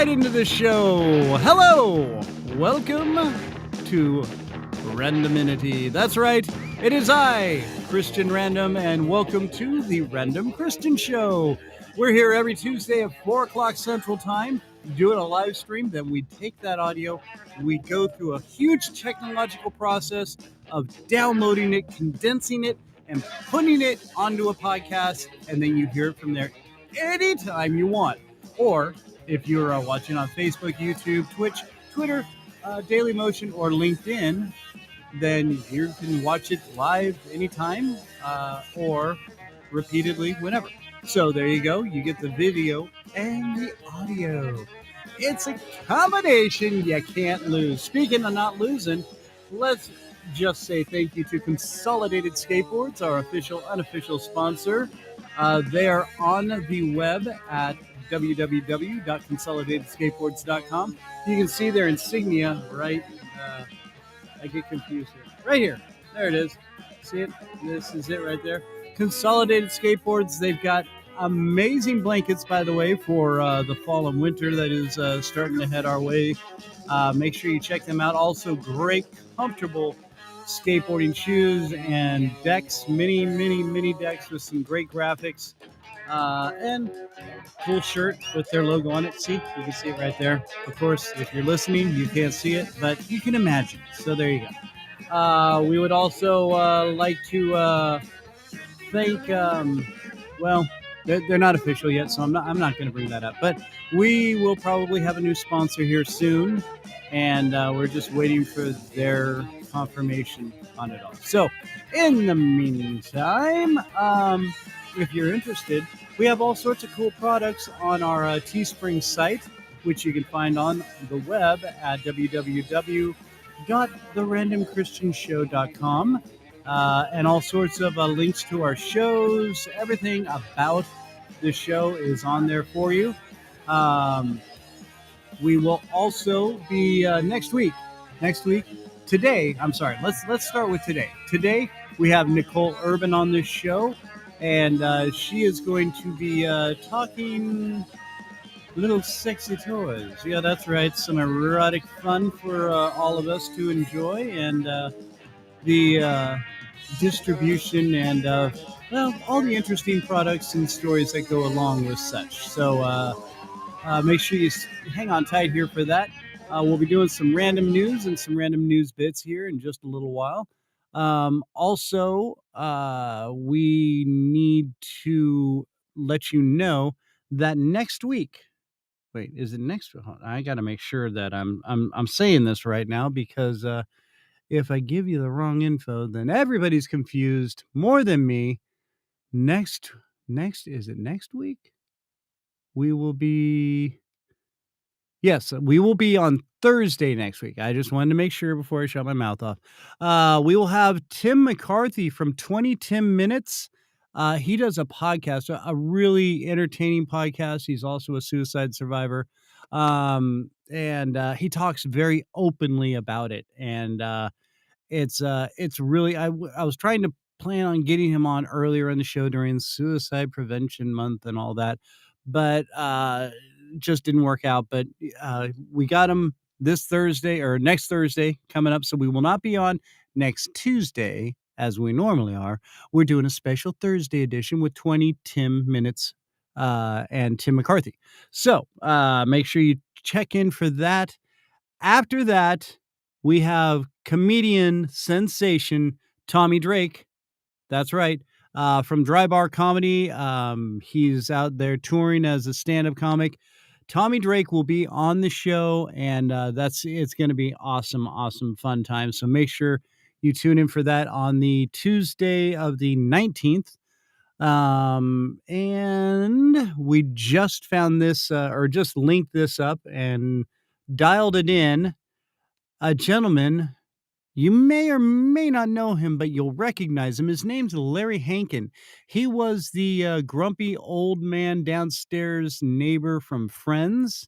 right into the show. Hello, welcome to Randominity. That's right, it is I, Kristian Random, and welcome to the Random Kristian Show. We're here every Tuesday at 4 o'clock Central Time, doing a live stream. Then we take that audio, we go through a huge technological process of downloading it, condensing it, and putting it onto a podcast, and then you hear it from there anytime you want. Or if you're watching on Facebook, YouTube, Twitch, Twitter, Dailymotion, or LinkedIn, then you can watch it live anytime or repeatedly whenever. So there you go. You get the video and the audio. It's a combination you can't lose. Speaking of not losing, let's just say thank you to Consolidated Skateboards, our official, unofficial sponsor. They are on the web at www.consolidatedskateboards.com. You can see their insignia right. I get confused here. Right here. There it is. See it? This is it right there. Consolidated Skateboards. They've got amazing blankets, by the way, for the fall and winter that is starting to head our way. Make sure you check them out. Also, great, comfortable skateboarding shoes and decks, mini decks with some great graphics, and cool shirt with their logo on it. See, you can see it right there. Of course, if you're listening, you can't see it, but you can imagine. So there you go. We would also like to thank. Well, they're not official yet, so I'm not going to bring that up. But we will probably have a new sponsor here soon, and we're just waiting for their confirmation on it all. So, in the meantime, if you're interested, we have all sorts of cool products on our Teespring site, which you can find on the web at www.therandomchristianshow.com. And all sorts of links to our shows. Everything about the show is on there for you. We will also be next week. Today, I'm sorry. Let's start with today. Today we have Nicole Urban on this show, and she is going to be talking little sexy toys. Yeah, that's right. Some erotic fun for all of us to enjoy, and the distribution and all the interesting products and stories that go along with such. So make sure you hang on tight here for that. We'll be doing some random news and some random news bits here in just a little while. Also, we need to let you know that next week. Wait, is it next? I got to make sure that I'm saying this right now, because if I give you the wrong info, then everybody's confused more than me. Next, is it next week? We will be. Yes, we will be on Thursday next week. I just wanted to make sure before I shut my mouth off. We will have Tim McCarthy from 20 Tim Minutes. He does a podcast, a really entertaining podcast. He's also a suicide survivor. And he talks very openly about it. And it's really, I was trying to plan on getting him on earlier in the show during Suicide Prevention Month and all that, but just didn't work out. But we got him this Thursday, or next Thursday coming up. So we will not be on next Tuesday as we normally are. We're doing a special Thursday edition with 20 Tim Minutes and Tim McCarthy. So make sure you check in for that. After that, we have comedian sensation Tommy Drake. That's right. From Dry Bar Comedy. He's out there touring as a stand-up comic. Tommy Drake will be on the show, and it's going to be awesome fun time. So make sure you tune in for that on the Tuesday of the 19th. And we just found this, or just linked this up and dialed it in. A gentleman, you may or may not know him, but you'll recognize him. His name's Larry Hankin. He was the grumpy old man downstairs neighbor from Friends.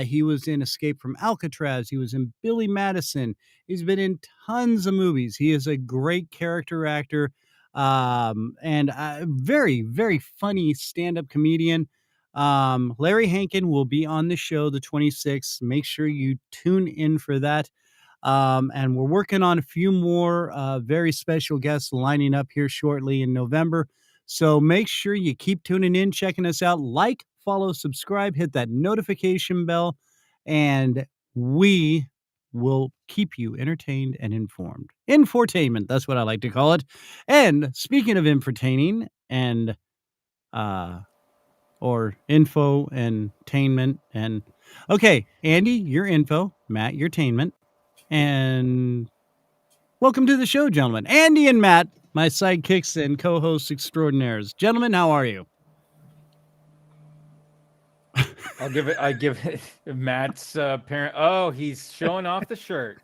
He was in Escape from Alcatraz. He was in Billy Madison. He's been in tons of movies. He is a great character actor, and a very, very funny stand-up comedian. Larry Hankin will be on the show the 26th. Make sure you tune in for that. And we're working on a few more very special guests lining up here shortly in November. So make sure you keep tuning in, checking us out. Like, follow, subscribe, hit that notification bell, and we will keep you entertained and informed. Infotainment, that's what I like to call it. And speaking of entertaining and or info and tainment and okay, Andy, your info, Matt, your tainment, and welcome to the show, gentlemen. Andy and Matt, my sidekicks and co-hosts extraordinaires. Gentlemen, how are you? I give it Matt's parent. Oh, he's showing off the shirt.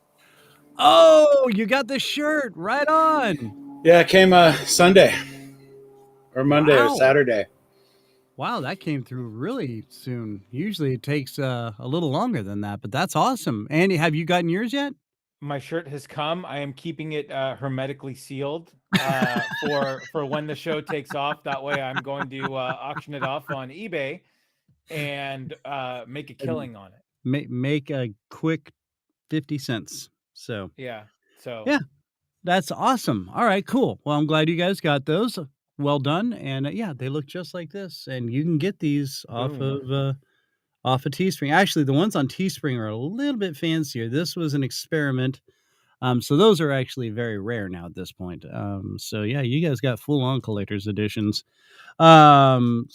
Oh, you got the shirt right on. Yeah, it came Sunday or Monday or Saturday. Wow, that came through really soon. Usually it takes a little longer than that, but that's awesome. Andy, have you gotten yours yet? My shirt has come. I am keeping it hermetically sealed for when the show takes off. That way, I'm going to auction it off on eBay and make a killing on it. Make a quick 50 cents. So yeah, that's awesome. All right, cool. Well, I'm glad you guys got those. Well done. And yeah, they look just like this. And you can get these off of Teespring. Actually, the ones on Teespring are a little bit fancier. This was an experiment. So those are actually very rare now at this point. So yeah, you guys got full on collector's editions. Gentlemen,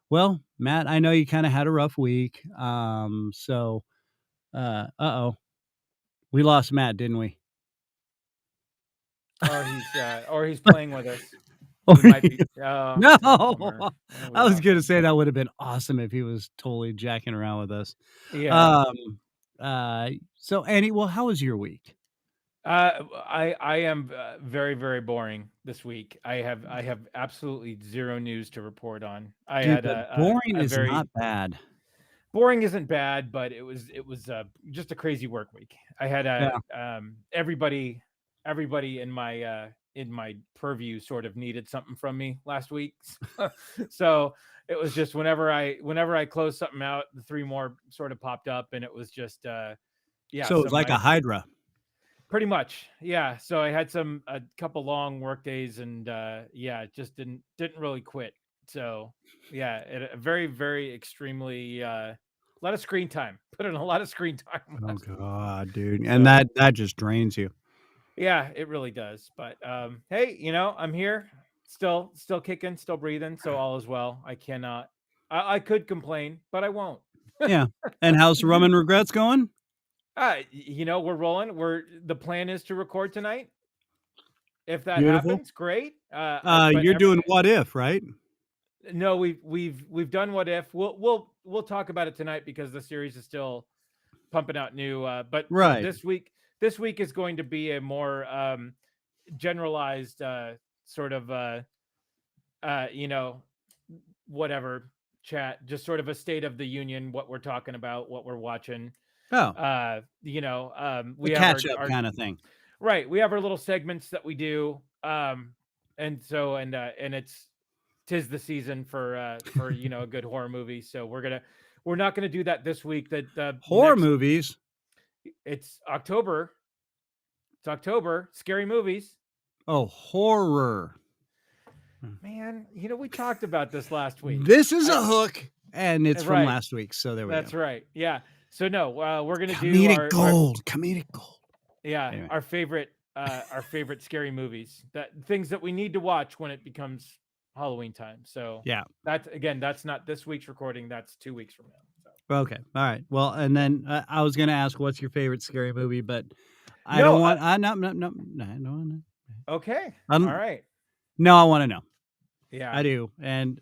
well, Matt, I know you kind of had a rough week. We lost Matt, didn't we? Or he's playing with us. No, I was gonna say that would have been awesome if he was totally jacking around with us. Yeah. So Andy, well, how was your week? I am very, very boring this week. I have absolutely zero news to report on. Boring is not bad. Boring isn't bad, but it was just a crazy work week. I had everybody in my purview sort of needed something from me last week. So it was just whenever I closed something out, the three more sort of popped up, and it was just So it's like a hydra. Pretty much, yeah. So I had a couple long work days, and it just didn't really quit. So yeah, a very, very extremely a lot of screen time. Put in a lot of screen time. Oh God, dude, and that just drains you. Yeah, it really does. But hey, I'm here, still kicking, still breathing, so all is well. I could complain, but I won't. Yeah. And how's Rum and Regrets going? We're rolling. The plan is to record tonight. If that happens, great. You're doing What If, right? No, we've done What If. We'll talk about it tonight because the series is still pumping out new. But right. This week is going to be a more generalized sort of whatever chat, just sort of a state of the union, what we're talking about, what we're watching. We catch up kind of thing. Right. We have our little segments that we do. And it's 'tis the season for a good horror movie. So we're not gonna do that this week. That horror movies. It's October. It's October. Scary movies. Oh, horror. Man, we talked about this last week. This is a hook, and it's from last week. So there we go. That's right. Yeah. So no, we're gonna do comedic gold. Yeah, anyway. Our favorite scary movies, things that we need to watch when it becomes Halloween time. So yeah, that's not this week's recording. That's 2 weeks from now. So. Okay, all right. Well, and then I was gonna ask what's your favorite scary movie, but I don't want. No. Okay. All right. No, I want to know. Yeah, I do. And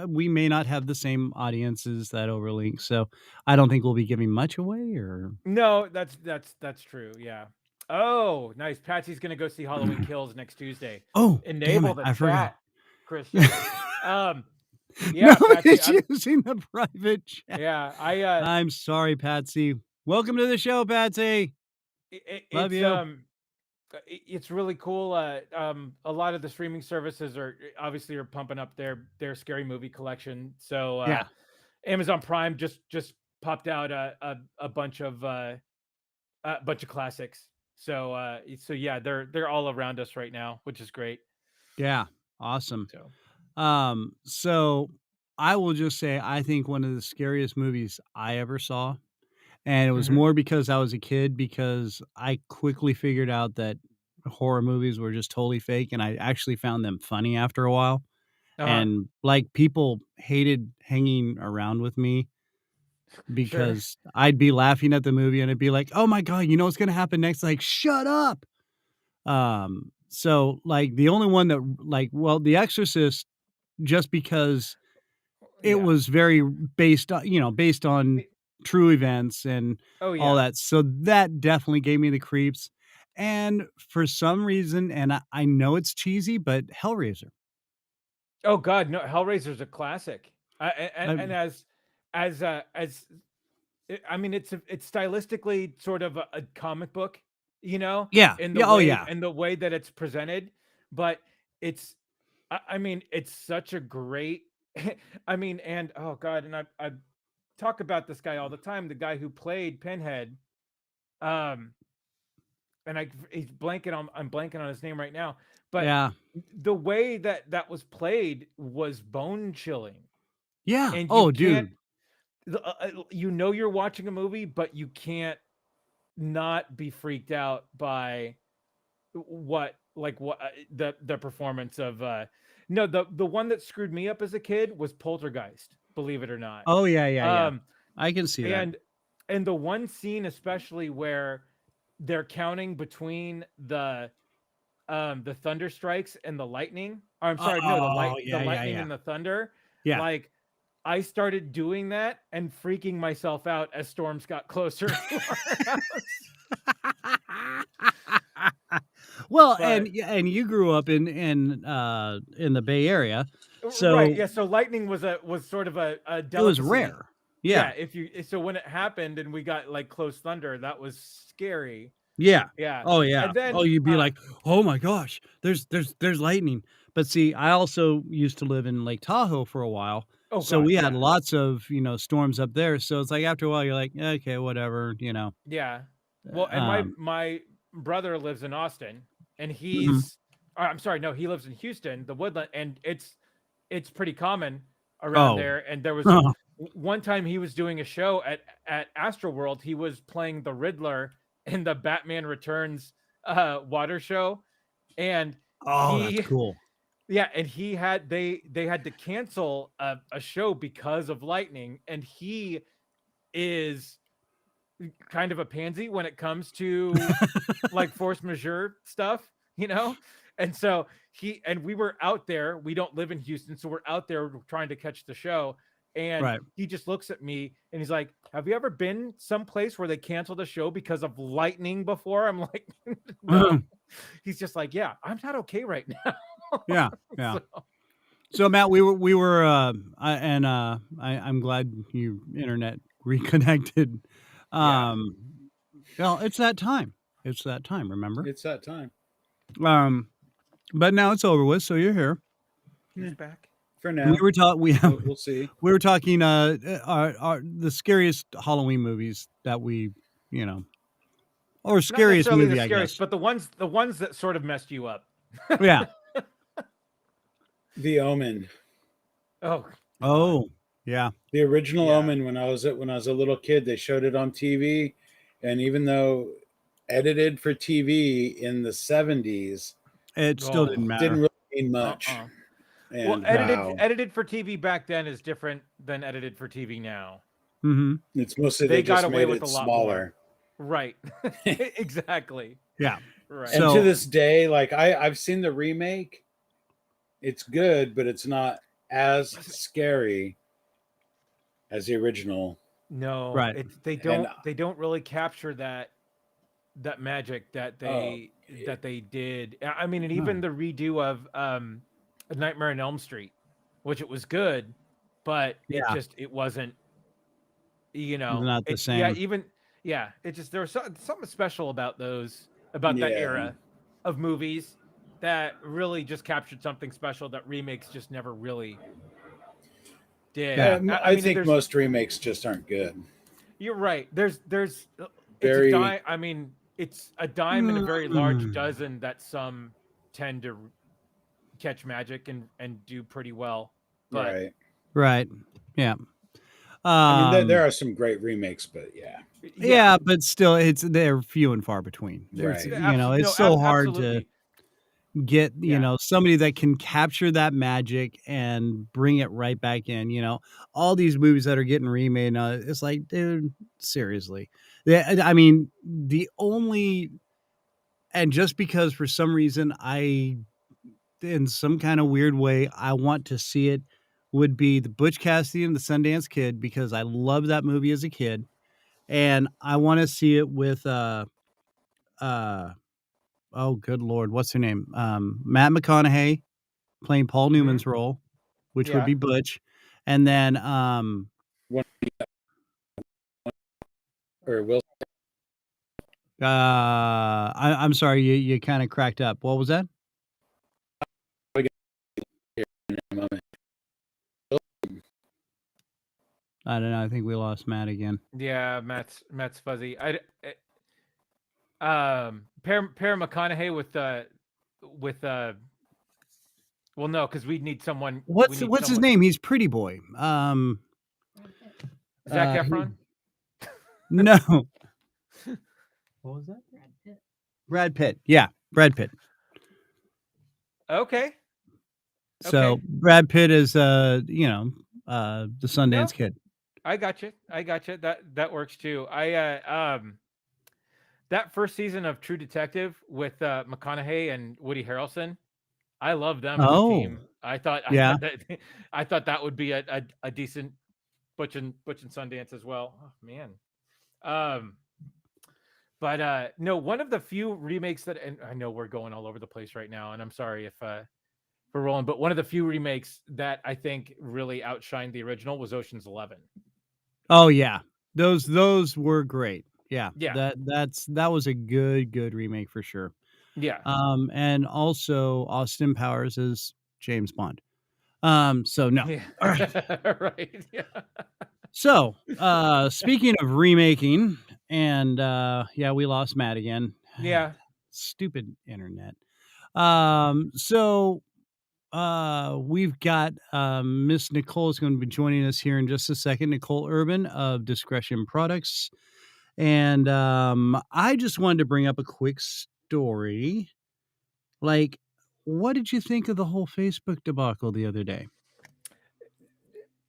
we may not have the same audiences that overlink, so I don't think we'll be giving much away. Or no, that's true. Yeah. Oh, nice. Patsy's gonna go see Halloween Kills next Tuesday. Oh, enable the I forgot, Kristian. Yeah, Patsy, using the private chat. Yeah, I'm sorry, Patsy. Welcome to the show, Patsy. Love you. it's really cool. A lot of the streaming services are pumping up their scary movie collection. So Yeah. Amazon Prime just popped out a bunch of classics. So yeah, they're all around us right now, which is great. Yeah. Awesome. So So I will just say I think one of the scariest movies I ever saw, and it was Mhm. more because I was a kid, because I quickly figured out that horror movies were just totally fake, and I actually found them funny after a while. Uh-huh. And like people hated hanging around with me Sure. because I'd be laughing at the movie and it'd be like, "Oh my god, you know what's gonna happen next?" Like, "Shut up." So like the only one that like, well, The Exorcist, just because it Yeah. was very based on Me- true events and Oh all yeah. that. So that definitely gave me the creeps. And for some reason, and I know it's cheesy, but Hellraiser. Oh God, no, Hellraiser's a classic. I, And as I mean, it's stylistically sort of a comic book, yeah, in the yeah, oh way yeah, that it's presented, but it's I mean, it's such a great I mean, and oh God, and I talk about this guy all the time, the guy who played Pinhead, um, and I'm blanking on his name right now, but yeah, the way that that was played was bone chilling, yeah. and you Oh, can't dude. you're watching a movie, but you can't not be freaked out by the performance of no, the one that screwed me up as a kid was Poltergeist, believe it or not. Oh yeah, yeah, yeah. um I can see that. and the one scene especially where they're counting between the thunder strikes and the lightning, or I'm sorry, no, Oh the yeah, yeah, lightning yeah, and the thunder, yeah. like I started doing that and freaking myself out as storms got closer to our house. Well, and But and you grew up in the Bay Area, right, so yeah. So lightning was sort of a it was delicacy. rare. Yeah, Yeah, so when it happened and we got like close thunder, that was scary. yeah. Yeah, Oh yeah. and then Oh, you'd be like, "Oh my gosh, there's lightning." But see, I also used to live in Lake Tahoe for a while, oh so God, we had yeah, lots of storms up there. So it's like after a while, you're like, okay, whatever. yeah. Well, and Um, my brother lives in Austin, and mhm. I'm sorry, no, he lives in Houston, the Woodland, and it's pretty common around Oh, there. And there was one time he was doing a show at Astroworld. He was playing the Riddler in the Batman Returns water show, and oh, that's he cool. yeah, and they had to cancel a show because of lightning, and he is kind of a pansy when it comes to like force majeure stuff, And so we were out there. We don't live in Houston, so we're out there trying to catch the show. And Right. he just looks at me and he's like, "Have you ever been someplace where they canceled a show because of lightning before?" I'm like, "No." He's just like, "Yeah, I'm not okay right now." Yeah, yeah. So, So Matt, I'm glad you internet reconnected. yeah, Um, well, it's that time. It's that time, remember? It's that time. Um, but now it's over with, so you're here. Yeah, he's back. for We now. were talking We'll see. we were talking the scariest Halloween movies that you know, or Not scariest necessarily the movie, I scariest, guess. but the ones that sort of messed you up. Yeah. The Omen. Oh God. Oh, yeah. The original Yeah. Omen, when I was a little kid, they showed it on TV, and even though edited for TV in the 70s, It still Oh. didn't didn't matter. really mean much. Well, And wow, edited for TV back then is different than edited for TV now. Mm-hmm. it's mostly They they got just away made with it a lot more. smaller. Right. Exactly. Yeah. Right. And to So this day, like I've seen the remake. It's good, but it's not as scary as the original. No, right. it's And they don't really capture that magic oh, that they did. I mean, and No. even the redo of A Nightmare on Elm Street, which it was good, but Yeah. it wasn't, Not the yeah, same. even yeah, it just there was something special about that yeah. era. of movies that really just captured something special that remakes just never really did. Yeah. I mean, think there's most remakes just aren't good. you're right. There's it's a Very dime. I mean, it's a dime in a very large Mm. dozen that some tend to catch magic and do pretty well. But right. Right. Yeah. I mean, there Um, are some great remakes, but yeah, yeah, but still, they're few and far between. There's, right. it's so hard to absolutely. get, Yeah. somebody that can capture that magic and bring it right back in. All these movies that are getting remade, it's like, dude, seriously. Yeah, I mean, and just because for some reason in some kind of weird way, I want to see it, would be the Butch Cassidy and the Sundance Kid, because I loved that movie as a kid. And I want to see it with, uh, oh, good Lord, what's her name? Matt McConaughey playing Paul Hmm. Newman's role, which would Yeah. be Butch. And then, One or Will I'm sorry, you kind of cracked up. What was that? in a moment. I don't know. I think we lost Matt again. Yeah, Matt's fuzzy. Pair McConaughey with well, no, because we need someone. What's his name? He's Pretty Boy. Zac he- Efron. no. What was that? Brad Pitt. Yeah, Brad Pitt. Okay. So Okay. Brad Pitt is the Sundance No. Kid. I got you. That works too. That first season of True Detective with McConaughey and Woody Harrelson, I love them as a team. I thought I thought that would be a decent Butch and Sundance as well. Oh, man. But no, one of the few remakes that, and I know we're going all over the place right now, and I'm sorry if we're rolling, but one of the few remakes that I think really outshined the original was Ocean's 11. Oh yeah, those were great. Yeah, Yeah. that was a good remake for sure. Yeah. And also Austin Powers is James Bond. So no. Yeah. All right. Right. Yeah. So, speaking of remaking, and yeah, we lost Matt again. Yeah. Stupid internet. So we've got Miss Nicole is going to be joining us here in just a second. Nicole Urban of Discretion Products. And I just wanted to bring up a quick story. Like, what did you think of the whole Facebook debacle the other day?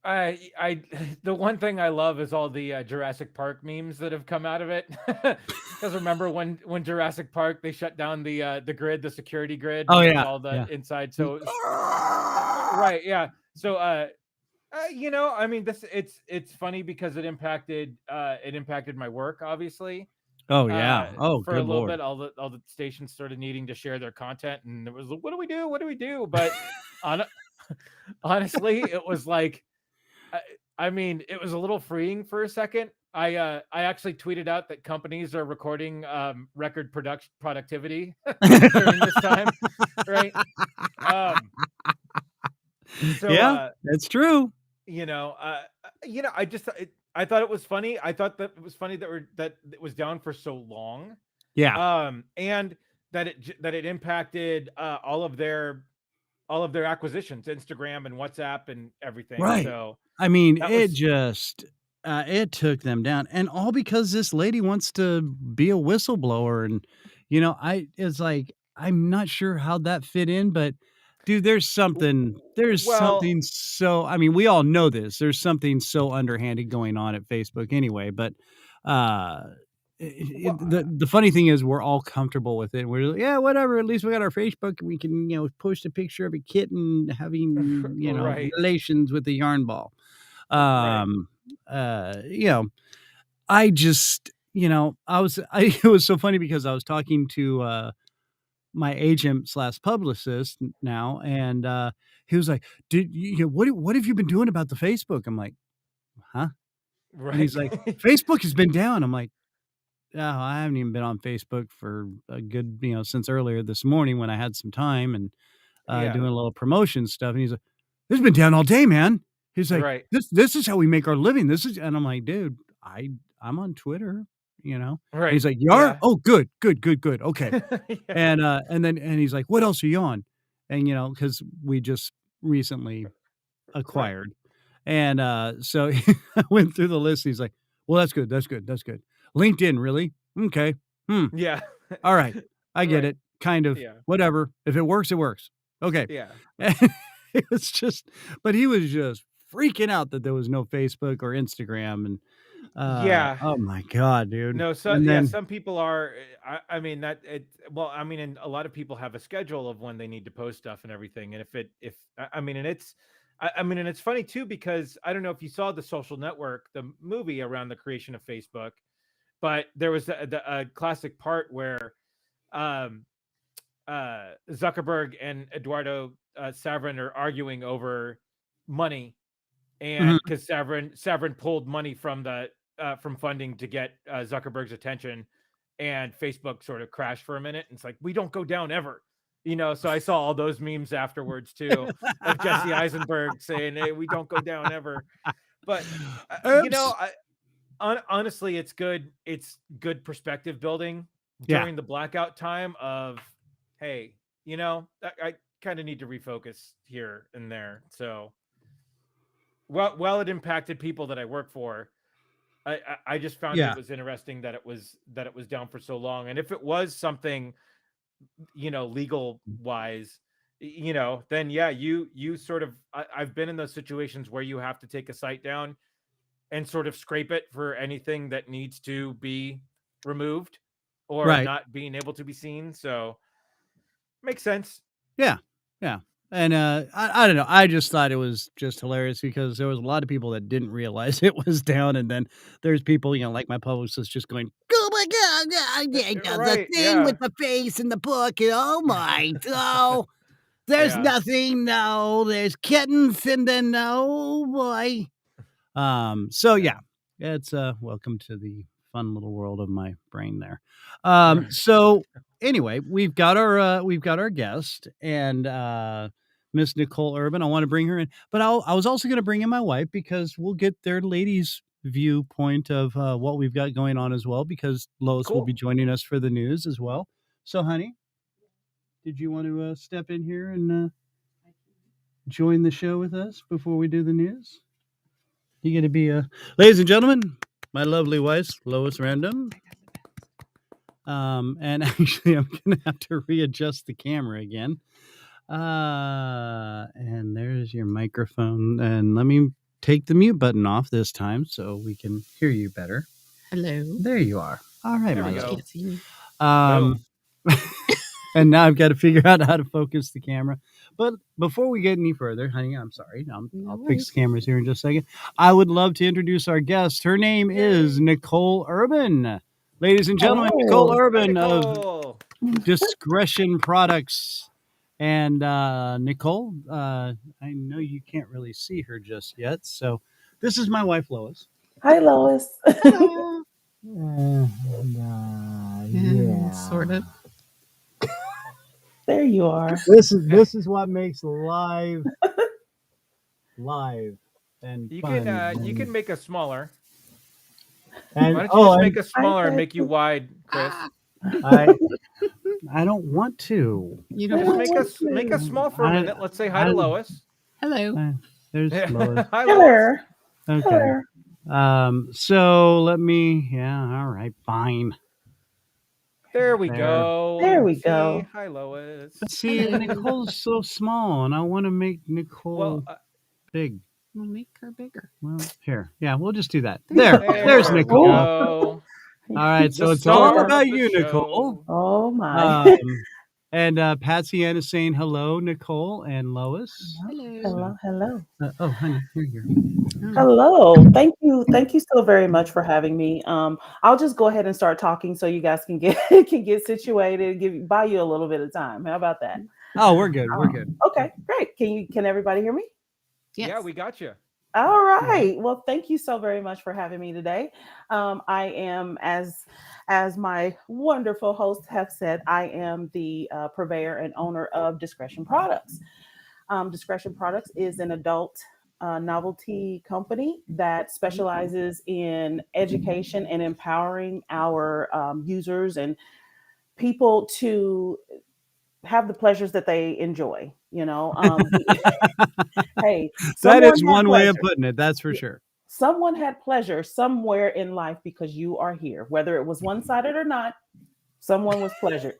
I the one thing I love is all the Jurassic Park memes that have come out of it. Because remember when Jurassic Park they shut down the grid, the security grid, Oh, with yeah, all the yeah. inside. So right, yeah. So I mean, it's funny because it impacted my work, obviously. Oh yeah. Oh, For a good little Lord. bit, all the stations started needing to share their content, and it was like, what do we do? What do we do? But honestly, it was like, I mean, it was a little freeing for a second. I actually tweeted out that companies are recording record productivity during this time, right? So Yeah, that's true. I thought it was funny. I thought that it was funny that it was down for so long. Yeah. And that it impacted all of their acquisitions, Instagram and WhatsApp and everything. Right. So I mean, that it was just it took them down, and all because this lady wants to be a whistleblower. And it's like, I'm not sure how that fit in, but dude, there's something well, so, I mean, we all know this. There's something so underhanded going on at Facebook anyway, but uh well, the funny thing is we're all comfortable with it. We're like, yeah, whatever. At least we got our Facebook and we can, post a picture of a kitten having, right, relations with a yarn ball. right. Um, I just, it was so funny because I was talking to my agent slash publicist now, and he was like, what have you been doing about the Facebook? I'm like, huh? And Right. he's like, Facebook has been down. I'm like, I haven't even been on Facebook for a good, since earlier this morning when I had some time and doing a little promotion stuff. And he's like, "This has been down all day, man." He's like, Right. "This is how we make our living. This is," and I'm like, "Dude, I'm on Twitter, And Right. he's like, "You are? Yeah. Oh, good. Okay." Yeah. And then he's like, "What else are you on?" And because we just recently acquired. And so I went through the list. He's like, "Well, that's good. LinkedIn, really? Okay. Yeah. All right. I get Right. it. Kind of. Yeah. Whatever. If it works, it works. Okay." Yeah. It was just, but he was just freaking out that there was no Facebook or Instagram. And Yeah. oh my God, dude. No, so And yeah, then, some people are. I mean that it. Well, I mean, and a lot of people have a schedule of when they need to post stuff and everything. And I mean, and it's, I mean, and it's funny too because I don't know if you saw The Social Network, the movie around the creation of Facebook, but there was a classic part where, um, Zuckerberg and Eduardo Saverin are arguing over money, and Mhm. because Saverin pulled money from the from funding to get Zuckerberg's attention, and Facebook sort of crashed for a minute. And it's like, we don't go down ever, So I saw all those memes afterwards too of Jesse Eisenberg saying, "Hey, we don't go down ever." But Oops. honestly, it's good. It's good perspective building Yeah. during the blackout time of, hey, I kind of need to refocus here and there. So, well, it impacted people that I work for. I just found Yeah. it was interesting that it was down for so long. And if it was something, legal wise, then yeah, you sort of, I've been in those situations where you have to take a site down and sort of scrape it for anything that needs to be removed or Right. not being able to be seen. So makes sense. Yeah. Yeah. And I don't know. I just thought it was just hilarious because there was a lot of people that didn't realize it was down. And then there's people, like my publicist just going, "Oh my God, the Right. thing Yeah. with the face in the book. And oh my, oh, there's Yeah. nothing. No, there's kittens. And then, oh boy." So yeah, it's welcome to the fun little world of my brain there. Right. So anyway, we've got our guest and Miss Nicole Urban. I want to bring her in, but I was also going to bring in my wife because we'll get their ladies' viewpoint of what we've got going on as well, because Lois will be Cool. joining us for the news as well. So, honey, did you want to step in here and join the show with us before we do the news? You going to be ladies and gentlemen, my lovely wife, Lois Random. And actually, I'm going to have to readjust the camera again. And there's your microphone. And let me take the mute button off this time so we can hear you better. Hello. There you are. All right, There my we love. go. Can't see me. Boom. And now I've got to figure out how to focus the camera. But before we get any further, honey, I'm sorry. No I'll fix worries. the cameras here in just a second. I would love to introduce our guest. Her name is Nicole Urban. Ladies and gentlemen, Nicole Hello. Urban Hi, of Nicole. Discretion Products. And Nicole, I know you can't really see her just yet. So this is my wife, Lois. Hi, Lois. Hello. Yeah, sort of. There you are. This is what makes live and You fun. you can make us smaller. And, Why don't you just make us I smaller and got make you wide, Chris? I don't want to. You Just don't make us small for a minute. Let's say hi to Lois. Hello. There's Lois. Hi, Lois. Hello. Okay. Hello. So let me. Yeah. All right. Fine. There we go. There we See? go. Hi, Lois. See, Hello. Nicole's so small, and I want to make Nicole Well, big. We'll make her bigger. Well, here. Yeah, we'll just do that. There. There's we Nicole. go. All right. So The it's all star about of the you, show. Nicole. Oh my. And Patsy Ann is saying hello, Nicole and Lois. Hello. Hello. Oh, honey, here you go. Hello. Thank you so very much for having me. I'll just go ahead and start talking so you guys can get situated, buy you a little bit of time. How about that? Oh, we're good. We're good. Okay, great. Can everybody hear me? Yes. Yeah, we got you. All right. Well, thank you so very much for having me today. I am, as my wonderful hosts have said, I am the purveyor and owner of Discretion Products. Discretion Products is an adult novelty company that specializes in education and empowering our users and people to have the pleasures that they enjoy. Hey, That someone is had one way of pleasure. putting it. That's for sure. Someone had pleasure somewhere in life because you are here, whether it was one-sided or not. Someone was pleasured.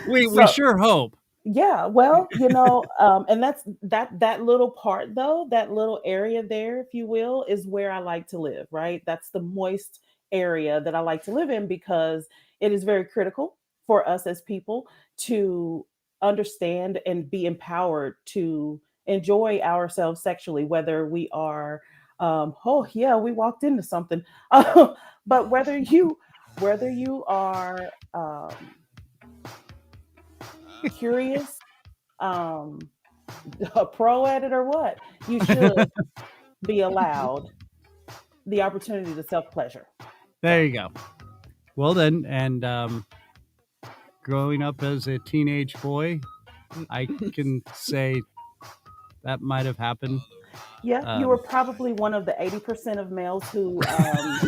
We So sure hope. yeah, well, and that little part though, that little area there, if you will, is where I like to live, right? That's the moist area that I like to live in because it is very critical for us as people to understand and be empowered to enjoy ourselves sexually, whether we are oh yeah, we walked into something. But whether you are curious, um a pro at it or what, you should be allowed the opportunity to self pleasure. There you go. Well then, and growing up as a teenage boy, I can say that might have happened. Yeah, you were probably one of the 80% of males who, yeah,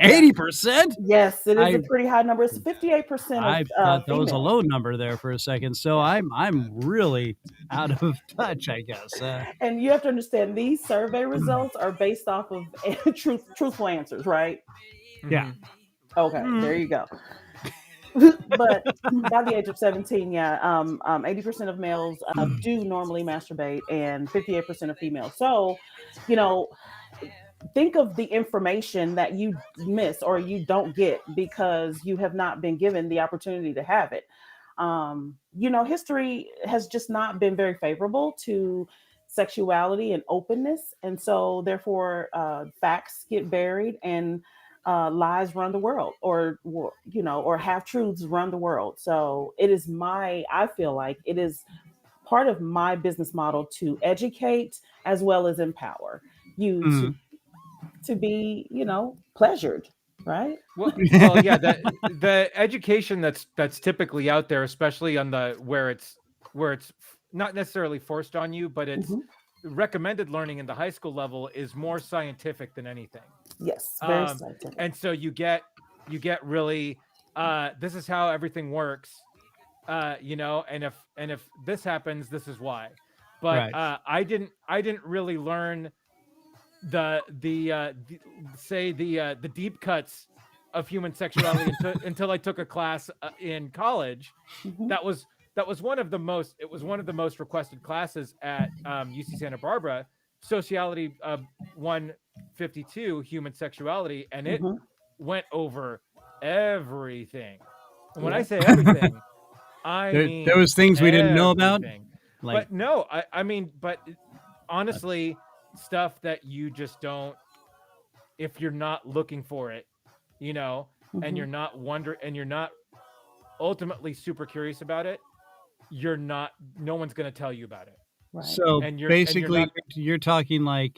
80%? yes, it is I a pretty high number. It's 58% of I thought that was a female. low number there for a second. So I'm really out of touch, I guess. And you have to understand these survey results are based off of truthful answers, right? Yeah. Okay, there you go. But by the age of 17, yeah, 80% of males do normally masturbate and 58% of females. So, you know, think of the information that you miss or you don't get because you have not been given the opportunity to have it. History has just not been very favorable to sexuality and openness. And so, therefore, facts get buried and lies run the world, or half truths run the world. So, I feel like it is part of my business model to educate as well as empower you Mhm. to be, pleasured, right? Well, yeah, the education that's typically out there, especially on the where it's not necessarily forced on you, but it's Mhm. recommended learning in the high school level is more scientific than anything. Yes, very Um, scientific. and so you get really this is how everything works, and if this happens, this is why. But Right. I didn't really learn the say the deep cuts of human sexuality until I took a class in college. Mhm. That was one of the most requested classes at UC Santa Barbara, sociality 152, human sexuality, and it Mhm. went over everything. And when I Yeah. say everything, I There mean was things we didn't know about. everything. Like But no, I mean, but honestly, stuff that you just don't, if you're not looking for it, and Mhm. you're not ultimately super curious about it, no one's going to tell you about it. Right. so And you're basically not. you're talking like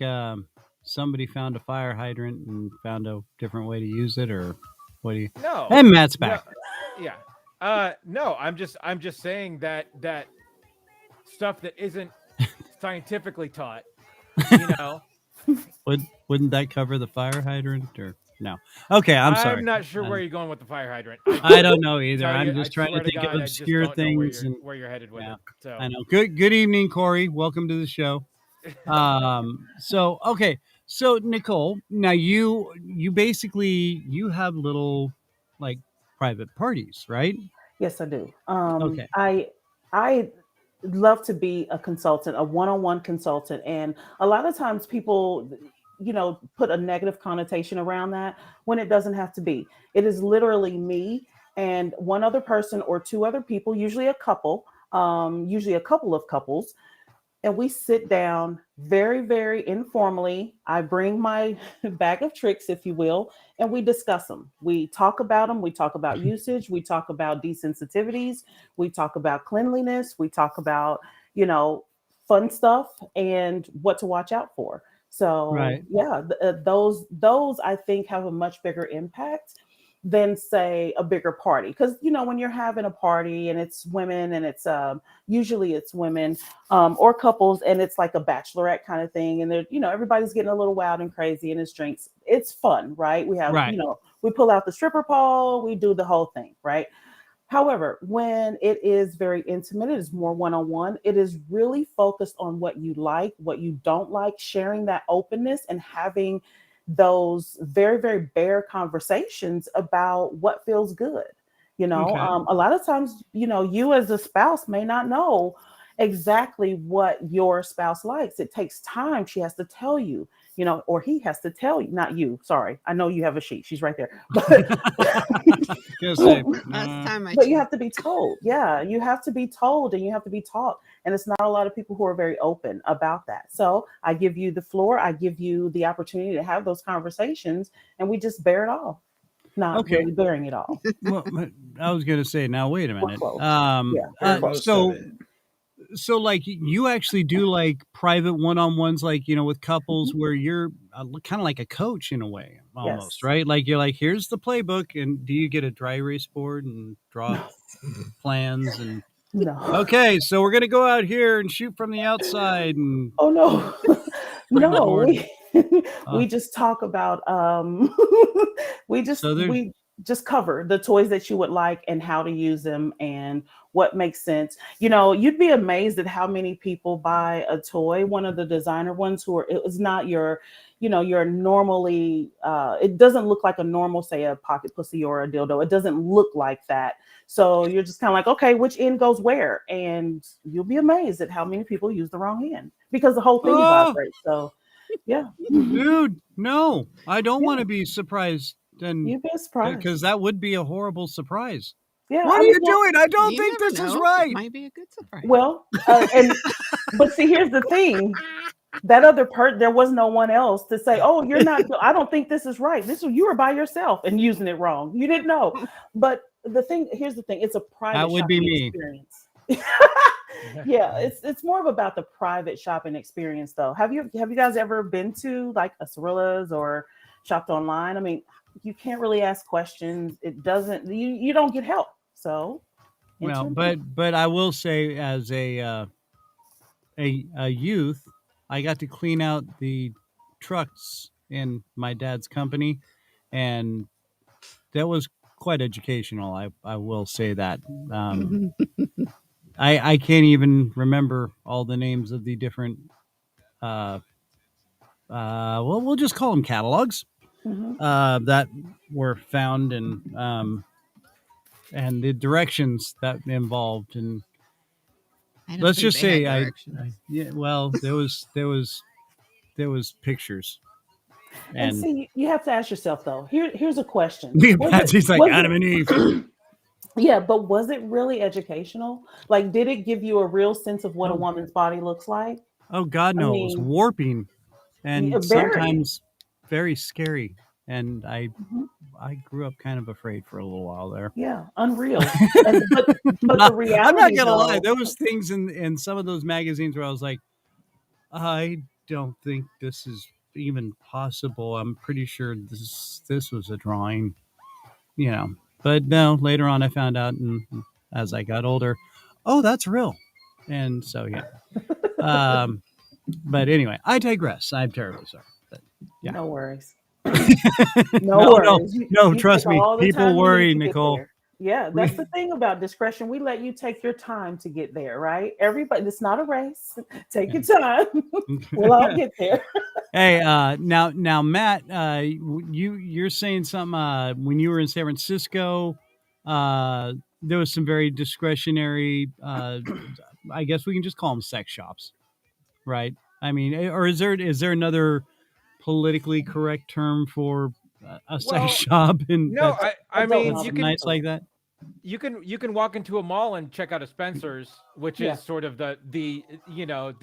somebody found a fire hydrant and found a different way to use it, or what do you? No, And Matt's no, back. yeah, no, I'm just saying that stuff that isn't scientifically taught, you know Wouldn't that cover the fire hydrant or no? Okay, I'm sorry. I'm not sure where you're going with the fire hydrant. I don't know either. Tell you, I'm I just trying to swear to think of God, I just obscure don't know things, and where you're headed with yeah, it. So I know. Good evening, Corey. Welcome to the show. So okay, so Nicole, now you basically you have little like private parties, right? Yes, I do. Okay. I love to be a consultant, a one-on-one consultant, and a lot of times people, put a negative connotation around that when it doesn't have to be. It is literally me and one other person or two other people, usually a couple of couples, and we sit down very, very informally. I bring my bag of tricks, if you will, and we discuss them. We talk about them. We talk about usage. We talk about desensitivities. We talk about cleanliness. We talk about, you know, fun stuff and what to watch out for. So Right. yeah, those I think have a much bigger impact than say a bigger party, because when you're having a party and it's women and it's usually it's women or couples, and it's like a bachelorette kind of thing, and they're everybody's getting a little wild and crazy, and it's drinks, it's fun, right? We have Right. we pull out the stripper pole, we do the whole thing, right? However, when it is very intimate, it is more one-on-one. It is really focused on what you like, what you don't like, sharing that openness and having those very, very bare conversations about what feels good. Okay. A lot of times, you as a spouse may not know exactly what your spouse likes. It takes time. She has to tell you, or he has to tell you, not you. Sorry. I know you have a sheet. She's right there. Gonna say, Last time I But you checked. have to be told. Yeah, you have to be told and you have to be taught. And it's not a lot of people who are very open about that. So I give you the floor. I give you the opportunity to have those conversations, and we just bear it all. Not Okay. really bearing it all. well, I was gonna say, now wait a We're minute. close. Yeah, Very most So of it. so like you actually do like private one-on-ones, like with couples, where you're kind of like a coach in a way, almost. Yes. Right? Like you're like, here's the playbook, and do you get a dry erase board and draw plans and No. okay, so we're gonna go out here and shoot from the outside and Oh no. No, springboard. we just talk about we just So there's we just cover the toys that you would like and how to use them and what makes sense. You'd be amazed at how many people buy a toy, one of the designer ones, it was not your your normally it doesn't look like a normal, say, a pocket pussy or a dildo. It doesn't look like that. So you're just kind of like, okay, which end goes where? And you'll be amazed at how many people use the wrong end because the whole thing vibrates. So yeah. dude, no, I don't Yeah. want to be surprised, and You'd be surprised. because that would be a horrible surprise. Yeah, What I are mean, you doing? I don't You think never this is know. right. It might be a good surprise. well, but see, here's the thing. That other there was no one else to say, oh, you're not, I don't think this is right. You were by yourself and using it wrong. You didn't know. But here's the thing, it's a private That would be shopping me. experience. Yeah, it's more of about the private shopping experience though. Have you guys ever been to like a Cirilla's or shopped online? I mean, you can't really ask questions. It doesn't, you don't get help. So Well, intimate. but I will say, as a youth, I got to clean out the trucks in my dad's company, and that was quite educational. I will say that. I can't even remember all the names of the different. Well, we'll just call them catalogs Mhm. that were found, and the directions that involved, and I don't let's think just they say had directions. yeah, well, there was pictures, And and see, you have to ask yourself though. Here's a question. Patsy's like Adam and Eve. Yeah, but was it really educational? Like, did it give you a real sense of what a Oh. woman's body looks like? Oh God, I no! It was mean, warping, and very. sometimes very scary. And Mhm. I grew up kind of afraid for a little while there. Yeah, unreal. But the reality, I'm not gonna lie. though, There was things in some of those magazines where I was like, I don't think this is even possible. I'm pretty sure this was a drawing, But no, later on I found out, and as I got older, oh, that's real. And so yeah. But anyway, I digress. I'm terribly sorry. But, yeah. no worries. No, worries. no, You trust take me. all the People time you worry, need to get Nicole. there. Yeah, that's the thing about Discretion. We let you take your time to get there, right? Everybody, it's not a race. Take your time. We'll all get there. Hey, now, Matt, you're saying something. When you were in San Francisco, there was some very discretionary. I guess we can just call them sex shops, right? I mean, or is there another politically correct term for a sex shop? And No, that's I mean Adult you that's can nice like that. you can walk into a mall and check out a Spencer's, which Yeah. is sort of the the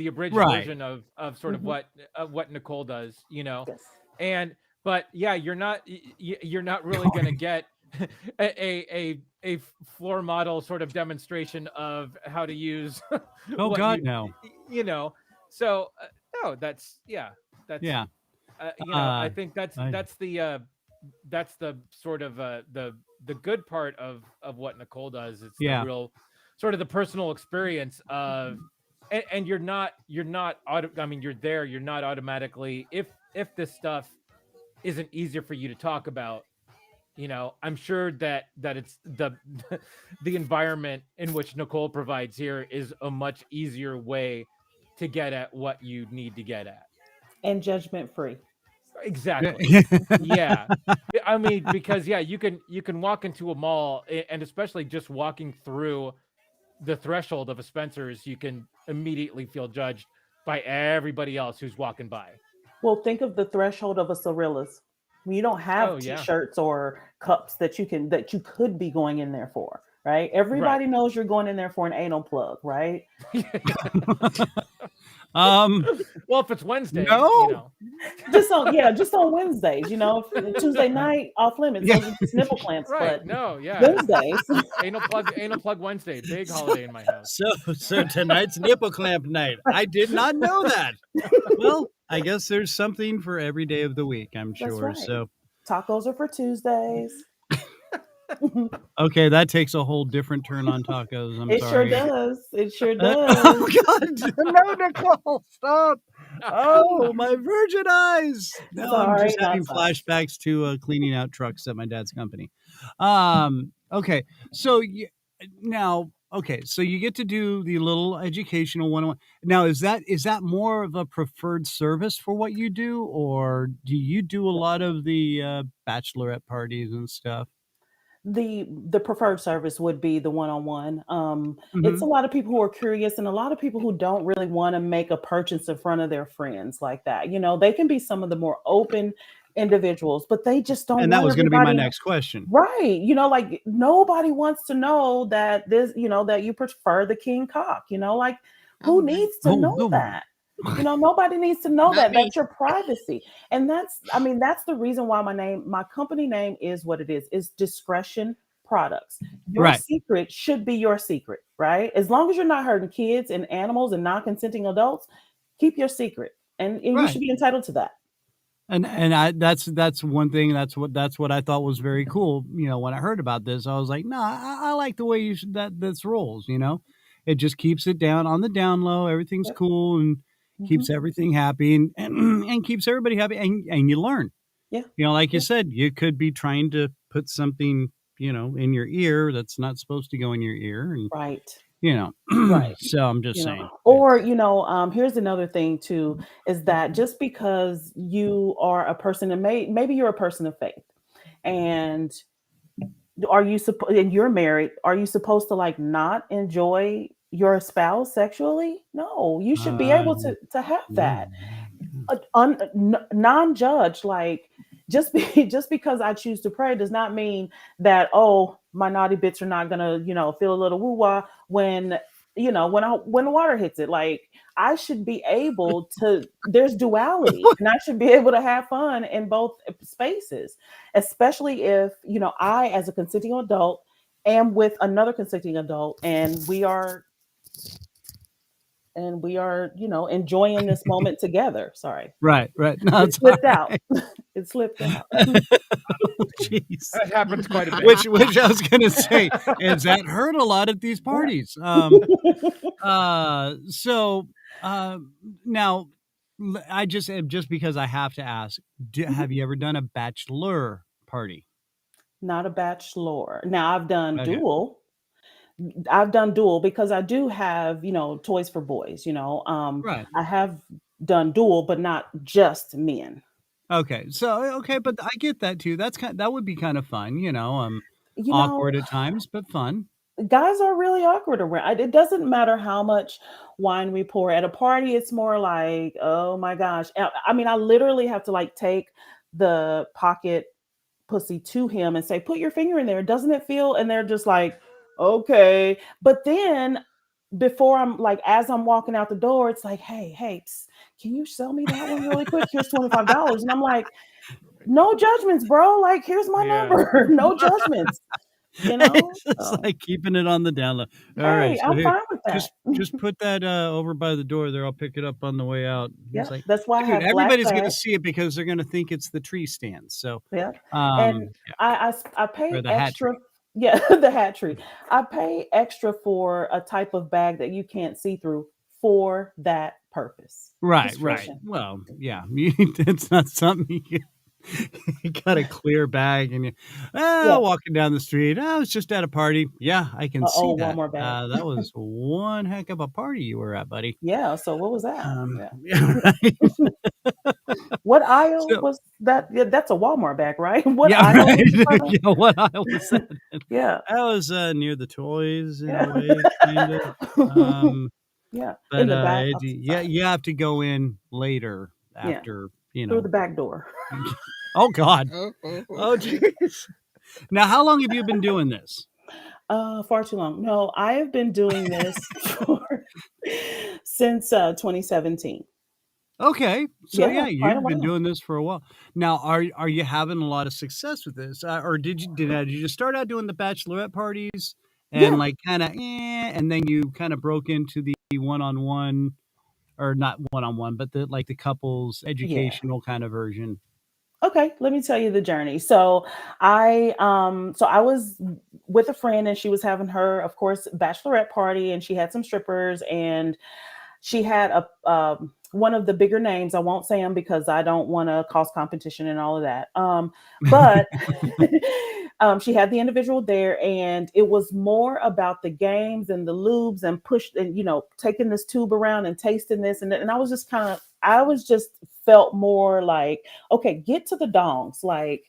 abridged Right. version of sort of Mhm. what Nicole does, Yes. but yeah, you're not really gonna get a floor model sort of demonstration of how to use Oh what God, no. you know. So no, that's that's Yeah. I think that's I- that's the sort of the good part of what Nicole does. It's the Yeah. real sort of the personal experience of, and you're not I mean, you're there. You're not automatically, if this stuff isn't easier for you to talk about. I'm sure that it's the environment in which Nicole provides here is a much easier way to get at what you need to get at. And judgment free. Exactly. Yeah. I mean, because you can walk into a mall, and especially just walking through the threshold of a Spencer's, you can immediately feel judged by everybody else who's walking by. Well, think of the threshold of a Cirilla's. You don't have Oh, yeah. t-shirts or cups that you could be going in there for, right? Everybody knows you're going in there for an anal plug, right? Well, if it's Wednesday, No. Just on Wednesdays, Tuesday night off limits. Yeah. Those are just nipple clamps, right? but No, yeah. Wednesdays. Anal plug Wednesday, big holiday in my house. So tonight's nipple clamp night. I did not know that. Well, I guess there's something for every day of the week, I'm That's sure. right. So Tacos are for Tuesdays. okay, that takes a whole different turn on tacos. I'm It sorry. sure does. It sure does. Oh God! No, Nicole, stop! Oh, my virgin eyes! No, I'm just Sorry, having not sorry. flashbacks to cleaning out trucks at my dad's company. Okay, so so you get to do the little educational one-on-one. Now, is that more of a preferred service for what you do, or do you do a lot of the bachelorette parties and stuff? The preferred service would be the one-on-one. Mm-hmm. It's a lot of people who are curious and a lot of people who don't really want to make a purchase in front of their friends like that. They can be some of the more open individuals, but they just don't. And that want was going to be my everybody- next question. Right. Like nobody wants to know that that you prefer the king cock, like who needs to know that? Nobody needs to know that. That's your privacy. And that's the reason why my company name is what it is Discretion Products. Your secret should be your secret, right? As long as you're not hurting kids and animals and non-consenting adults, keep your secret. And you should be entitled to that. And that's one thing. That's what I thought was very cool. When I heard about this, I was like, no, I like the way this rolls. It just keeps it down on the down low. Everything's cool and keeps everything happy and keeps everybody happy. And you learn. Yeah. Like you said, you could be trying to put something in your ear that's not supposed to go in your ear. And, right. Right. So I'm just saying. Or, here's another thing too, is that just because you are a person and maybe you're a person of faith and and you're married, are you supposed to like not enjoy your spouse sexually? No, you should be able to have that. Non-judge, like just because I choose to pray does not mean that, my naughty bits are not gonna, feel a little woo-wah when the water hits it. Like I should be able to, there's duality and I should be able to have fun in both spaces, especially if, I, as a consenting adult, am with another consenting adult and we are, enjoying this moment together. Sorry. Right. No, it slipped out. It slipped out. Jeez. That happens quite a bit. Which I was going to say is that hurt a lot at these parties. So now I just because I have to ask, have you ever done a bachelor party? Not a bachelor. Now I've done dual. I've done dual because I do have, toys for boys, I have done dual, but not just men. Okay. So, but I get that too. That would be kind of fun, awkward at times, but fun. Guys are really awkward around. It doesn't matter how much wine we pour at a party. It's more like, oh my gosh. I mean, I literally have to like take the pocket pussy to him and say, put your finger in there. Doesn't it feel? And they're just like, okay. But then before as I'm walking out the door, it's like, hey, can you sell me that one really quick? Here's $25. And I'm like, no judgments, bro. Like, here's my number. No judgments. You know, It's just so, like keeping it on the down low. All hey, right, so I'm here, fine with that. just put that over by the door there. I'll pick it up on the way out. Yeah, It's like, that's why I dude, have black everybody's gonna bags. see it because they're gonna think it's the tree stand. So, Yeah, and yeah, I or pay the hat extra. tree. Yeah, the hat tree. I pay extra for a type of bag that you can't see through for that purpose. Right. Discretion. Well, yeah, it's not something you got a clear bag and you Yeah, walking down the street. I was just at a party. Yeah, I can see old that. Walmart bag. That was one heck of a party you were at, buddy. Yeah. So what was that? Yeah. Yeah, right. What aisle So, was that? Yeah, that's a Walmart bag, right? What yeah, aisle right. was you talking about? Yeah, what aisle was that in? Yeah. That was near the toys in a Yeah. way, kind of. Yeah. But In the back. yeah, you have to go in later Yeah. after, Through the back door. Oh God. Oh, Oh jeez. Now, how long have you been doing this? Far too long. No, I have been doing this since 2017. Okay, so Yeah, yeah, quite a you've been while. doing this for a while. Now, are you having a lot of success with this, or did you just start out doing the bachelorette parties and Yeah. like kind of, and then you kind of broke into the one-on-one, or not one-on-one, but the couples Yeah. educational kind of version? Okay, let me tell you the journey. So I was with a friend and she was having her, of course, bachelorette party, and she had some strippers, and she had a one of the bigger names. I won't say them because I don't want to cause competition and all of that. But she had the individual there, and it was more about the games and the lubes and push and taking this tube around and tasting this and I was just felt more like, okay, get to the dongs, like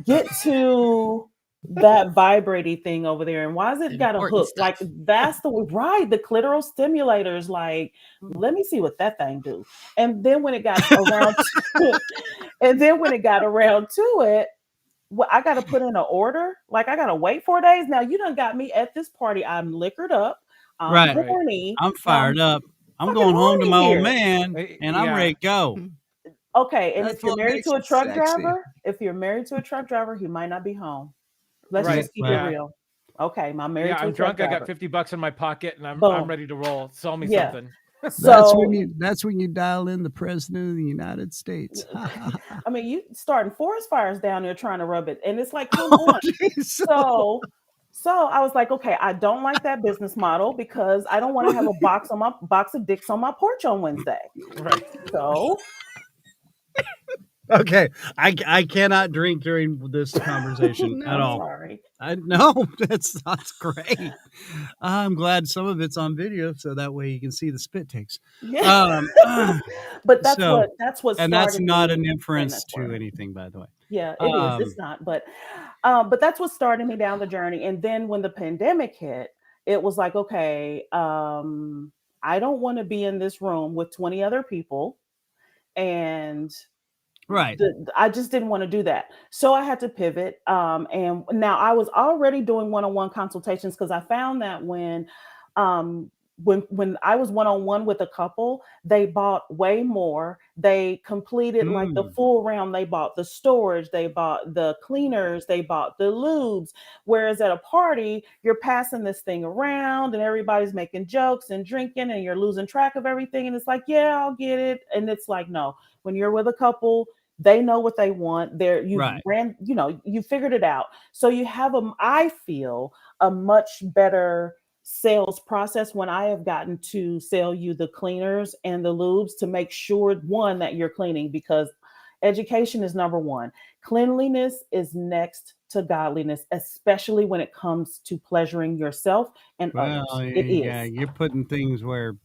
get to that vibrating thing over there. And why has it got a Important hook? Like stuff. that's the clitoral stimulators. Like, let me see what that thing do. And then when it got around to it, well, I got to put in an order. Like I got to wait 4 days. Now you done got me at this party. I'm liquored up. I'm Right. horny. I'm fired up. I'm fucking going home to horny my old here. man, and I'm ready to go. Okay, and That's if you're what married makes to a it truck sexy. driver, he might not be home. Let's Right. just keep it Yeah. real. Okay, I'm married Yeah, to a I'm truck drunk. I driver. got $50 in my pocket, and I'm Boom. ready to roll. Sell me Yeah. something. So That's when you dial in the president of the United States. I mean, you starting forest fires down there trying to rub it, and it's like, come Oh, on. geez. So I was like, okay, I don't like that business model because I don't want to have a box of dicks on my porch on Wednesday. Right. So Okay, I cannot drink during this conversation No. at I'm all. sorry. No, that's great. I'm glad some of it's on video, so that way you can see the spit takes. Yeah. But that's So, what and that's started not me an in inference this to world. anything, by the way. Yeah, it is. It's not, but that's what started me down the journey. And then when the pandemic hit, it was like, okay, I don't want to be in this room with 20 other people, and Right. I just didn't want to do that. So I had to pivot. And now I was already doing one-on-one consultations because I found that when I was one-on-one with a couple, they bought way more. They completed like the full round. They bought the storage, they bought the cleaners, they bought the lubes. Whereas at a party, you're passing this thing around and everybody's making jokes and drinking and you're losing track of everything. And it's like, yeah, I'll get it. And it's like, no, when you're with a couple, they know what they want. You figured it out. So you have I feel a much better sales process when I have gotten to sell you the cleaners and the lubes to make sure, one, that you're cleaning, because education is number one. Cleanliness is next to godliness, especially when it comes to pleasuring yourself and others. It yeah, is. you're putting things where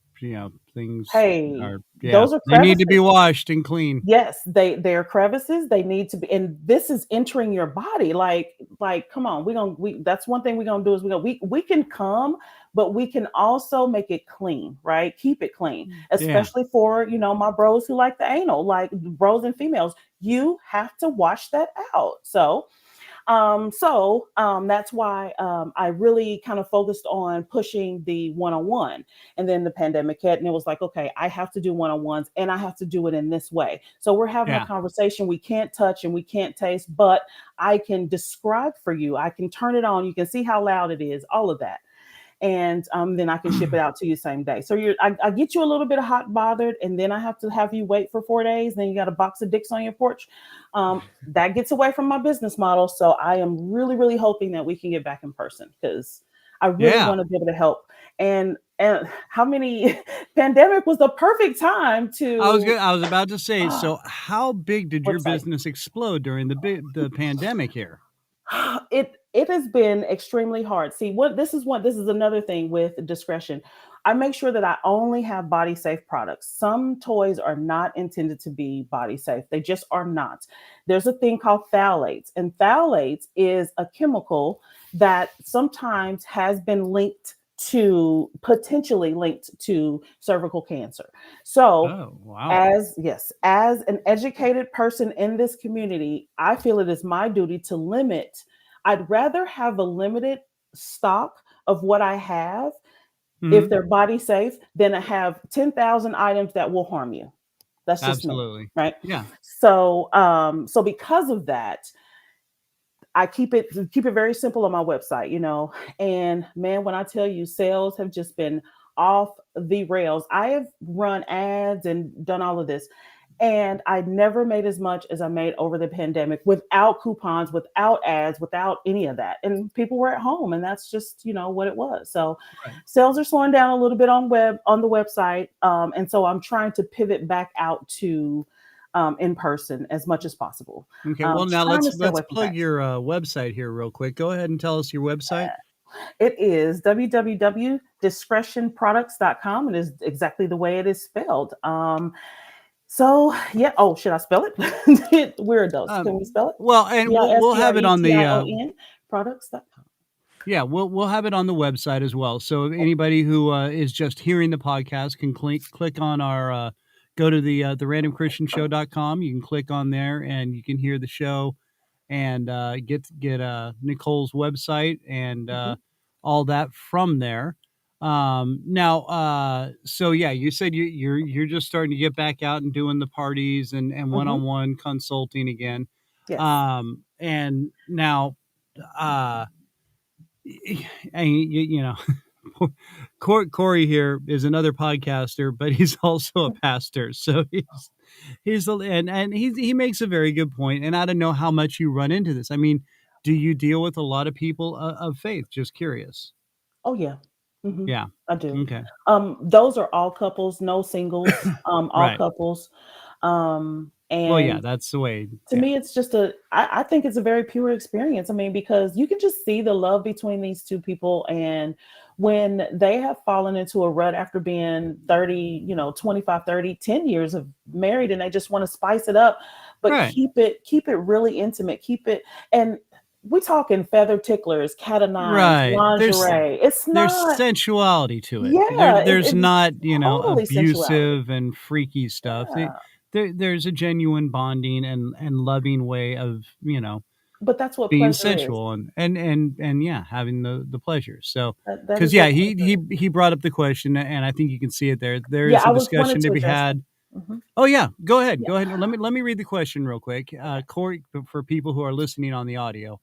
things Hey, are. those are they need to be crevices. washed and clean. Yes, they're crevices. They need to be, and this is entering your body. Like, come on, that's one thing we're gonna do is we can come, but we can also make it clean, right? Keep it clean, especially for my bros who like the anal, like bros and females. You have to wash that out. So That's why I really kind of focused on pushing the one-on-one. And then the pandemic hit, and it was like, okay, I have to do one-on-ones, and I have to do it in this way. So we're having a conversation we can't touch and we can't taste, but I can describe for you. I can turn it on. You can see how loud it is, all of that. And then I can ship it out to you same day. So I get you a little bit of hot bothered, and then I have to have you wait for 4 days. Then you got a box of dicks on your porch. That gets away from my business model. So I am really, really hoping that we can get back in person, because I really want to be able to help. And how many pandemic was the perfect time to. I was about to say. So how big did your business explode during the pandemic here? It has been extremely hard. See, this is another thing with Discretion. I make sure that I only have body safe products. Some toys are not intended to be body safe. They just are not. There's a thing called phthalates, and phthalates is a chemical that sometimes has been potentially linked to cervical cancer. So as an educated person in this community, I feel it is my duty to limit. I'd rather have a limited stock of what I have, if they're body safe, than to have 10,000 items that will harm you. That's just me, right? Yeah. So because of that, I keep it very simple on my website, and man, when I tell you, sales have just been off the rails. I have run ads and done all of this, and I never made as much as I made over the pandemic, without coupons, without ads, without any of that. And people were at home, and that's just, what it was. So sales are slowing down a little bit on the website. And so I'm trying to pivot back out to in person as much as possible. Okay. Well, now let's plug your website here real quick. Go ahead and tell us your website. It is www.discretionproducts.com. It is exactly the way it is spelled. So yeah. Oh, should I spell it? We're adults. Can we spell it? Well, and we'll have it on the products.com. Yeah, we'll have it on the website as well. So if anybody who is just hearing the podcast can click on our go to the randomchristianshow.com. You can click on there and you can hear the show and get Nicole's website and all that from there. Now, so yeah, you said you're just starting to get back out and doing the parties and one-on-one consulting again. Yes. And now, Corey here is another podcaster, but he's also a pastor. So he makes a very good point. And I don't know how much you run into this. I mean, do you deal with a lot of people of faith? Just curious. Oh yeah. Mm-hmm. Yeah, I do. Okay. Those are all couples, no singles, all couples. And well, yeah, that's the way. To me, it's just I think it's a very pure experience. I mean, because you can just see the love between these two people. And when they have fallen into a rut after being 30, 25, 30, 10 years of married, and they just want to spice it up, but keep it really intimate, and we're talking feather ticklers, cat o' nine, lingerie. There's sensuality to it. Yeah, there's not, totally abusive and freaky stuff. Yeah. There's a genuine bonding and loving way of, but that's what being pleasure sensual is. and yeah, having the pleasure. So because he brought up the question, and I think you can see it there. There is a discussion to be had. Mm-hmm. Oh yeah, go ahead. Go ahead. Let me read the question real quick. Corey, for people who are listening on the audio.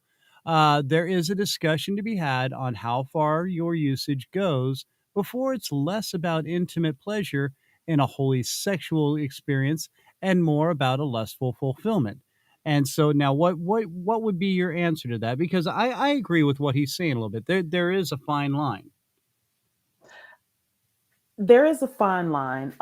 There is a discussion to be had on how far your usage goes before it's less about intimate pleasure in a wholly sexual experience and more about a lustful fulfillment. And so now what would be your answer to that? Because I agree with what he's saying a little bit. There is a fine line. There is a fine line.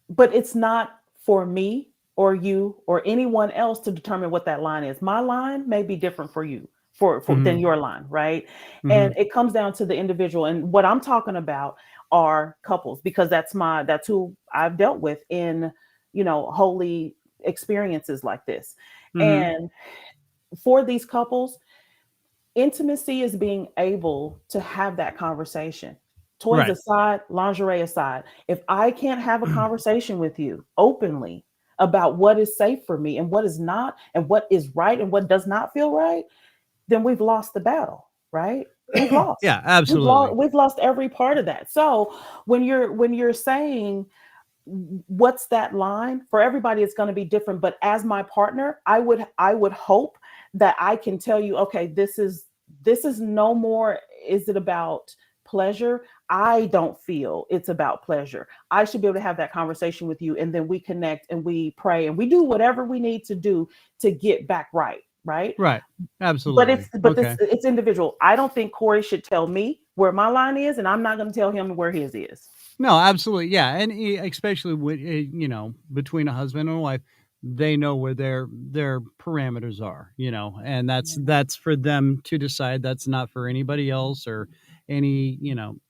But it's not for me or you or anyone else to determine what that line is. My line may be different for you than your line, right? Mm-hmm. And it comes down to the individual. And what I'm talking about are couples, because that's who I've dealt with in, holy experiences like this. Mm-hmm. And for these couples, intimacy is being able to have that conversation. Toys aside, lingerie aside. If I can't have a conversation with you openly, about what is safe for me and what is not, and what is right and what does not feel right, then we've lost the battle, right? We've lost. Yeah, absolutely. We've lost every part of that. So when you're saying what's that line for everybody, it's going to be different. But as my partner, I would hope that I can tell you, okay, this is no more. Is it about pleasure? I don't feel it's about pleasure. I should be able to have that conversation with you, and then we connect and we pray and we do whatever we need to do to get back right. Right. Right. Absolutely. It's individual. I don't think Corey should tell me where my line is, and I'm not going to tell him where his is. No, absolutely. Yeah. And especially with, between a husband and a wife, they know where their parameters are, and that's for them to decide. That's not for anybody else or any,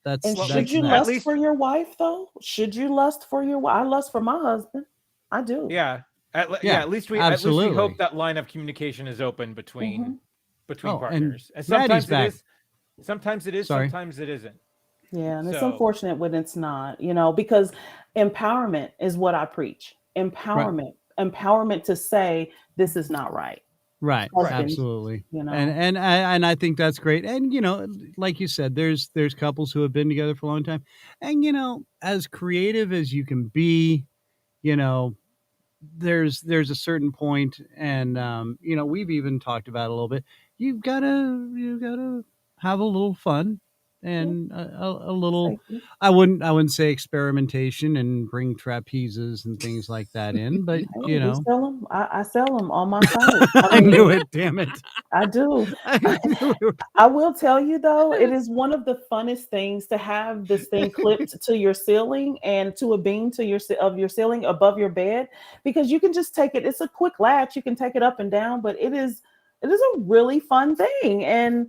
that's. And that's should you that. lust for your wife though? Should you lust for your wife? I lust for my husband. I do. Yeah. At least we hope that line of communication is open between partners. And sometimes it is. Sometimes it is. Sorry. Sometimes it isn't. Yeah, and it's unfortunate when it's not, because empowerment is what I preach. Empowerment to say this is not right. Right. Husbands, Absolutely. And I think that's great. And like you said, there's couples who have been together for a long time, and as creative as you can be, there's a certain point, and we've even talked about it a little bit. You've got to have a little fun and a little. I wouldn't say experimentation and bring trapezes and things like that in, but we sell them. I sell them on my site. I knew it. Damn it. I do. I will tell you though, it is one of the funnest things to have this thing clipped to your ceiling and to a beam of your ceiling above your bed, because you can just take it. It's a quick latch. You can take it up and down, but it is a really fun thing. And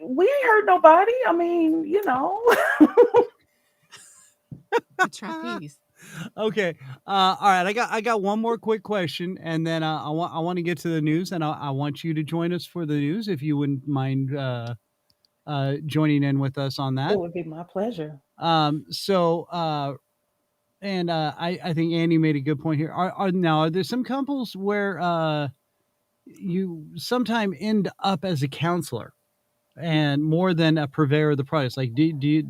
we ain't hurt nobody. I mean, The trapeze. Okay. All right. I got one more quick question, and then I want to get to the news, and I want you to join us for the news if you wouldn't mind joining in with us on that. It would be my pleasure. And I think Andy made a good point here. Are there some couples where you sometime end up as a counselor and more than a purveyor of the products? Like,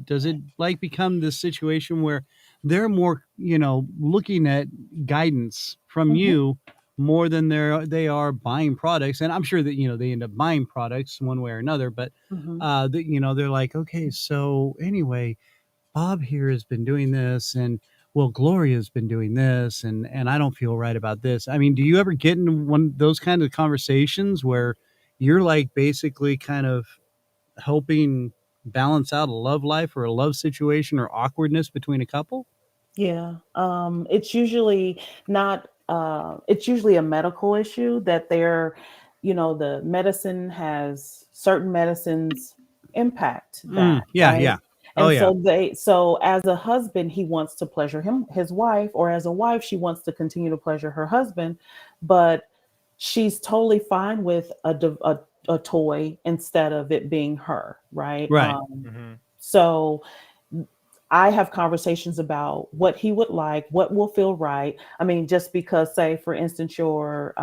does it like become this situation where they're more, looking at guidance from you more than they are buying products? And I'm sure that, they end up buying products one way or another, but they're like, okay, so anyway, Bob here has been doing this, and well, Gloria's been doing this, and I don't feel right about this. I mean, do you ever get into one of those kind of conversations where you're like basically kind of helping balance out a love life or a love situation or awkwardness between a couple? Yeah. It's usually not, it's usually a medical issue that the medicine has certain medicines impact that. Yeah. Right? Yeah. And so as a husband, he wants to pleasure his wife, or as a wife, she wants to continue to pleasure her husband, but she's totally fine with a toy instead of it being her. Right. Right. So I have conversations about what he would like, what will feel right. I mean, just because, say, for instance, your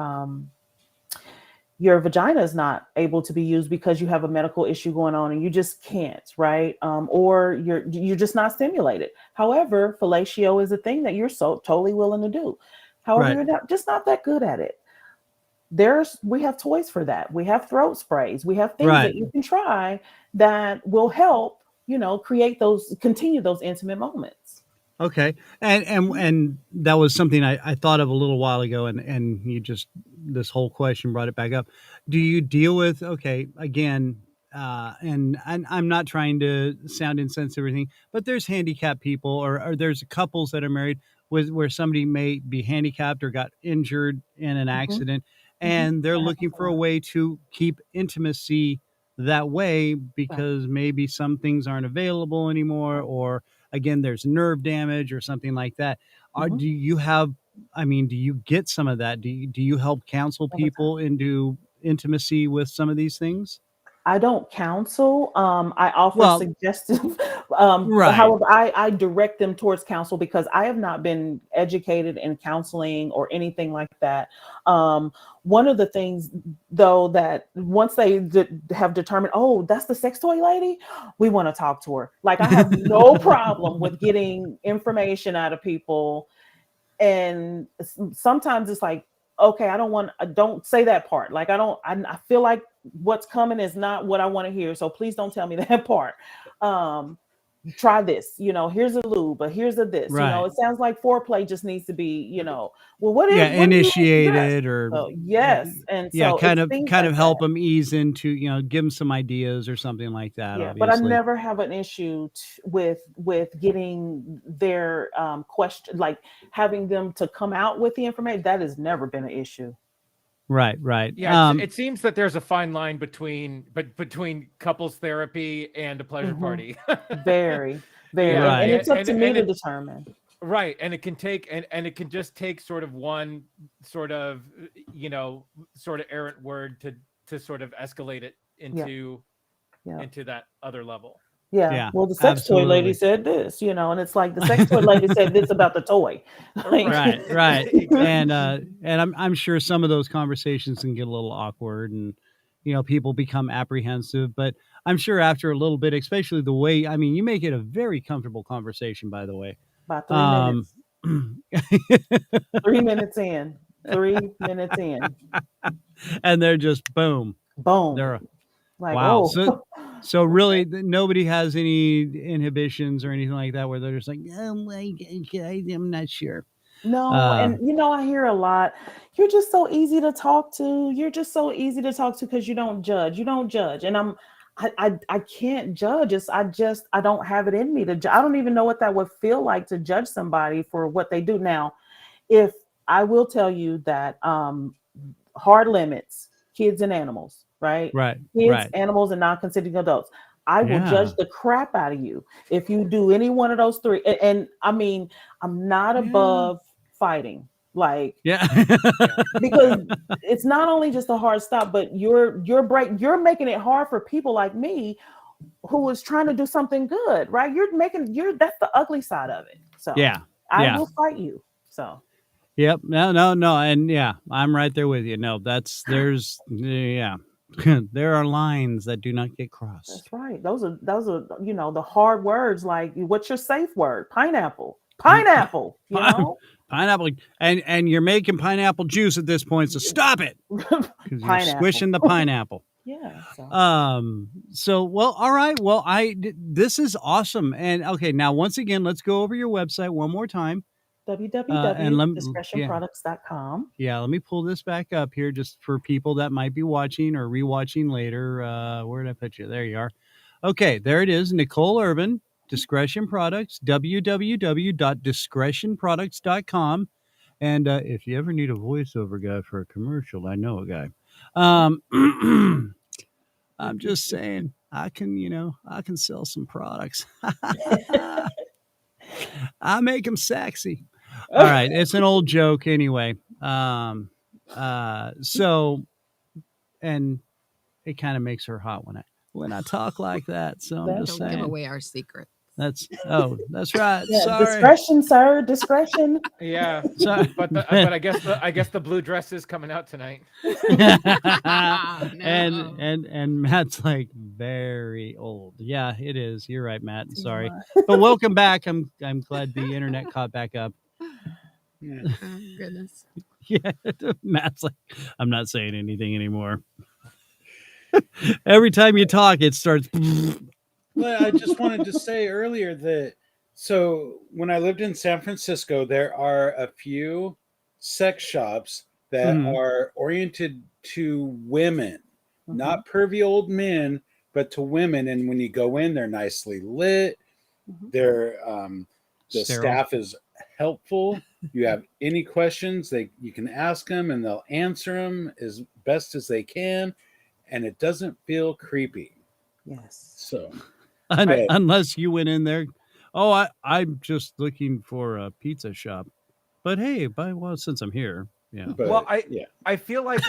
vagina is not able to be used because you have a medical issue going on and you just can't, right? Or you're just not stimulated. However, fellatio is a thing that you're so totally willing to do. However, you're not that good at it. We have toys for that. We have throat sprays. We have things that you can try that will help, continue those intimate moments. Okay. And that was something I thought of a little while ago, and you just, this whole question brought it back up. Do you deal with, again, and I'm not trying to sound insensitive or anything, but there's handicapped people or there's couples that are married where somebody may be handicapped or got injured in an accident, and they're looking for a way to keep intimacy that way because maybe some things aren't available anymore, or again, there's nerve damage or something like that. Do you get some of that? Do you help counsel people into intimacy with some of these things? I don't counsel. I offer Well, suggestive. right. However, I direct them towards counsel because I have not been educated in counseling or anything like that. One of the things, though, that once they have determined, oh, that's the sex toy lady, we want to talk to her. Like, I have no problem with getting information out of people. And sometimes it's like, okay, don't say that part. Like, I feel like what's coming is not what I want to hear. So please don't tell me that part. Try this, here's a lube, but here's a this, Right. it sounds like foreplay just needs to be, well, what is what do you initiated suggest? or So, yes. And so kind it's of things kind like of help that. them ease into, give them some ideas or something like that. Yeah, but I Obviously. never have an issue with getting their question, like having them to come out with the information. That has never been an issue. Right. Yeah, it seems that there's a fine line between couples therapy and a pleasure party. Very, very, Yeah, and it's up and- to me and to it- determine. Right, and it can take and it can just take sort of one sort of sort of errant word to sort of escalate it into that other level. Yeah. Well, the sex toy lady said this, and it's like the sex toy lady said this about the toy. Right. Exactly. And I'm sure some of those conversations can get a little awkward, and people become apprehensive. But I'm sure after a little bit, especially the way, you make it a very comfortable conversation, by the way. About 3 minutes. 3 minutes in. 3 minutes in. And they're just boom. They're like, wow. Oh. So really, nobody has any inhibitions or anything like that where they're just like, oh my God, I'm not sure. No, and I hear a lot. You're just so easy to talk to. You're just so easy to talk to because you don't judge. And I can't judge. I don't have it in me to judge. I don't even know what that would feel like to judge somebody for what they do. Now, if I will tell you that hard limits, kids and animals, right? Kids, animals, and non-consenting adults. I will judge the crap out of you if you do any one of those three. And I'm not above fighting. Like, because it's not only just a hard stop, but you're making it hard for people like me who is trying to do something good, right? That's the ugly side of it. So I will fight you. So yep. No. And I'm right there with you. No, there are lines that do not get crossed. That's right. Those are the hard words. Like, what's your safe word? Pineapple. Pineapple. Pineapple, and you're making pineapple juice at this point, so stop it, because you're squishing the pineapple. Yeah. So well, all right. Well, this is awesome. And okay, now once again, let's go over your website one more time. www.discretionproducts.com. Yeah, let me pull this back up here just for people that might be watching or rewatching later. Where did I put you? There you are. Okay, there it is. Nicole Urban, Discretion Products, www.discretionproducts.com. And if you ever need a voiceover guy for a commercial, I know a guy. I'm just saying, I can sell some products. I make them sexy. All right, it's an old joke anyway. So, and it kind of makes her hot when I talk like that. So I'm just saying. Don't give away our secret. That's right. Yeah, sorry. Discretion, sir. Discretion. Yeah. Sorry. But I guess the blue dress is coming out tonight. No. And Matt's like very old. Yeah, it is. You're right, Matt. Sorry. But welcome back. I'm glad the internet caught back up. Oh, goodness. Yeah. Matt's like, I'm not saying anything anymore. Every time you talk, it starts. Well, I just wanted to say earlier that so when I lived in San Francisco, there are a few sex shops that are oriented to women, not pervy old men, but to women. And when you go in, they're nicely lit. They're the staff is helpful. You have any questions, you can ask them, and they'll answer them as best as they can, and it doesn't feel creepy. Yes. So. Unless you went in there, I'm just looking for a pizza shop. But hey, since I'm here, But, I feel like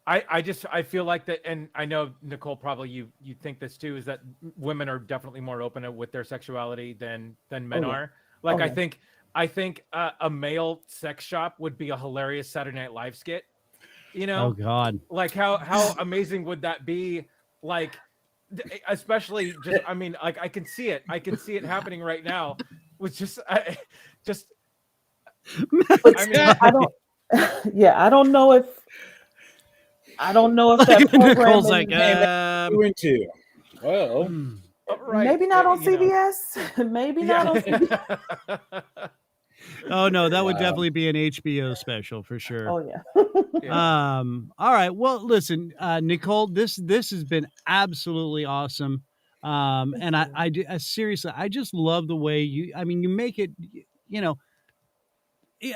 I feel like that, and I know Nicole, probably you think this too, is that women are definitely more open with their sexuality than men yeah. are. Like Oh, I think a male sex shop would be a hilarious Saturday Night Live skit. You know, Oh God. like how amazing would that be? Like, especially just, I mean, like I can see it happening right now. With just just But I mean, I don't. Yeah, I don't know if that Nicole's programming. like, You into? Well, right, Maybe not on you know. CBS. Maybe not on CBS. oh no, that would Wow. definitely be an HBO special for sure. Oh yeah. Yeah. All right. Well, listen, Nicole, this has been absolutely awesome. And I seriously, I just love the way you make it, you know,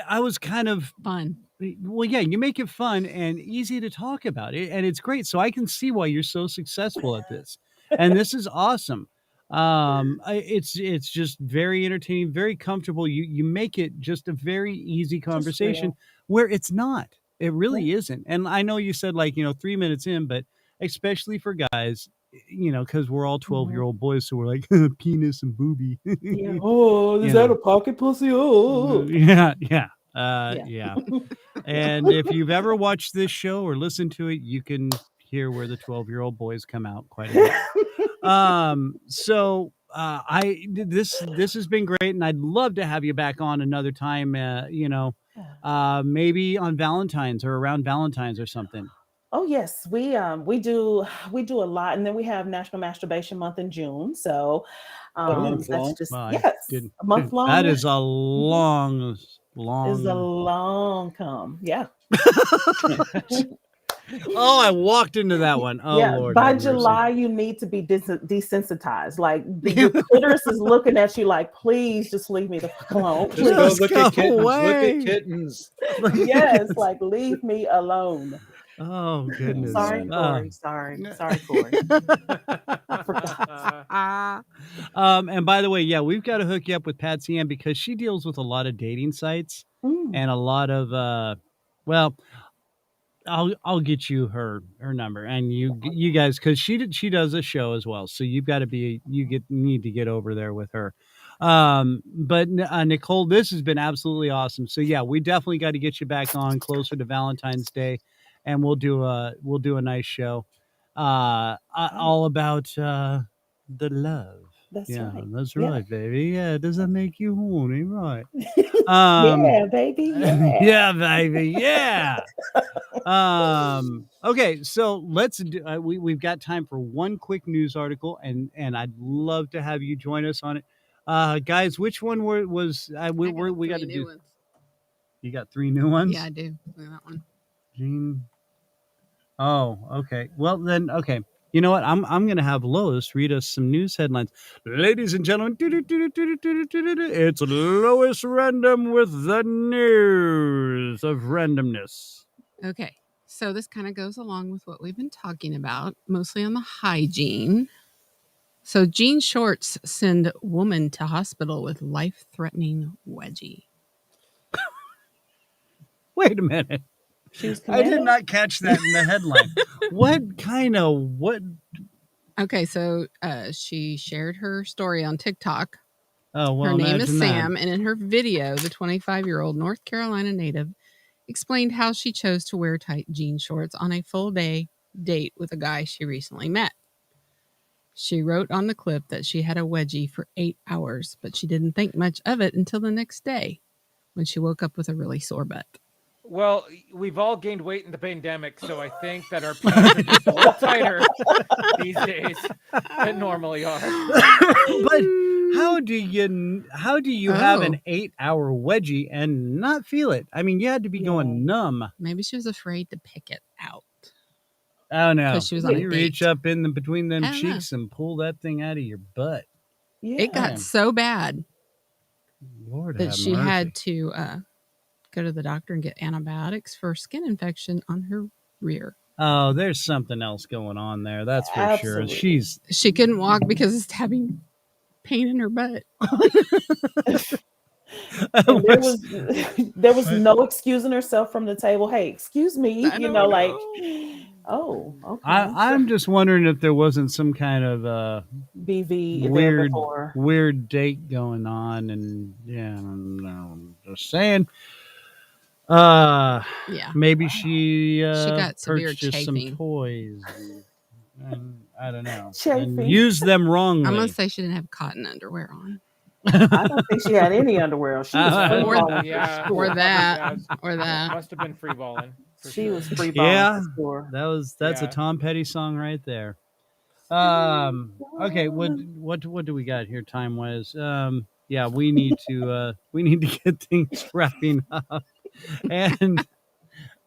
I was kind of Fun. well, yeah, you make it fun and easy to talk about it, and it's great. So I can see why you're so successful at this, and this is awesome. It's just very entertaining, very comfortable. You make it just a very easy conversation real. where it's not. It really isn't. And I know you said 3 minutes in, but especially for guys, because we're all 12-year-old boys, so we're like penis and booby. Yeah. Oh, is You that know. a pocket pussy? Oh. Yeah. Yeah. Yeah. And if you've ever watched this show or listened to it, you can hear where the 12-year-old boys come out quite a bit. So this has been great, and I'd love to have you back on another time. Maybe on Valentine's or around Valentine's or something. Oh yes, we do a lot, and then we have National Masturbation Month in June. So month long? that's just Well, I yes, didn't- a month long. That is a long. Is a long come. Yeah. Oh, I walked into that one. Oh, yeah. Lord. By have mercy. July, you need to be desensitized. Like your clitoris is looking at you like, please just leave me the fuck alone. Just go Just look go at kittens. away. Look at kittens. Yes, like leave me alone. Oh, goodness. Sorry, Corey. Sorry, Corey. I forgot. And by the way, yeah, we've got to hook you up with Patsy Ann because she deals with a lot of dating sites and a lot of well, I'll get you her number and you guys, because she does a show as well, so you've got to need to get over there with her. But Nicole, this has been absolutely awesome. So yeah, we definitely got to get you back on closer to Valentine's Day, and we'll do a nice show all about the love. That's Yeah, right. that's Yeah. right, baby. Yeah, does that make you horny? Right. Yeah, baby. Yeah. Yeah, baby. Yeah. Okay, so let's do. We've got time for one quick news article, and I'd love to have you join us on it. Guys, which one was we got to do? Ones. You got 3 new ones? Yeah, I do. Look at that one. Jean. Oh, okay. Well then, okay. You know what? I'm gonna have Lois read us some news headlines. Ladies and gentlemen, it's Lois Random with the news of randomness. Okay. So this kind of goes along with what we've been talking about, mostly on the hygiene. So jean shorts send woman to hospital with life-threatening wedgie. Wait a minute. I did not catch that in the headline. What? Okay, so she shared her story on TikTok. Oh, well, her name is imagine that. Sam, and in her video, the 25-year-old North Carolina native explained how she chose to wear tight jean shorts on a full-day date with a guy she recently met. She wrote on the clip that she had a wedgie for 8 hours, but she didn't think much of it until the next day when she woke up with a really sore butt. Well, we've all gained weight in the pandemic, so I think that our pants are just a little tighter these days than normally are. But how do you have an 8-hour wedgie and not feel it? I mean, you had to be going numb. Maybe she was afraid to pick it out. Oh no! She was on a you date. reach up in between them I don't cheeks and pull that thing out of your butt. Yeah. It got so bad Lord that have she mercy. had to go to the doctor and get antibiotics for skin infection on her rear. Oh, there's something else going on there. That's for Absolutely. sure. She couldn't walk because of having pain in her butt. And there was no excusing herself from the table. Hey, excuse me, I don't like, know. oh, okay. I'm just wondering if there wasn't some kind of BV there before. weird date going on, and yeah, no, just saying. Yeah. Maybe she got severe purchased some chafing. toys. And I don't know. And Chafing. used them wrongly. I'm gonna say she didn't have cotton underwear on. I don't think she had any underwear on. She was free balling. Yeah. Or that. Yeah, Or that. must have been free balling. She was free balling. Yeah, for sure. that's Yeah. a Tom Petty song right there. Okay, what do we got here time wise? Yeah, we need to get things wrapping up, and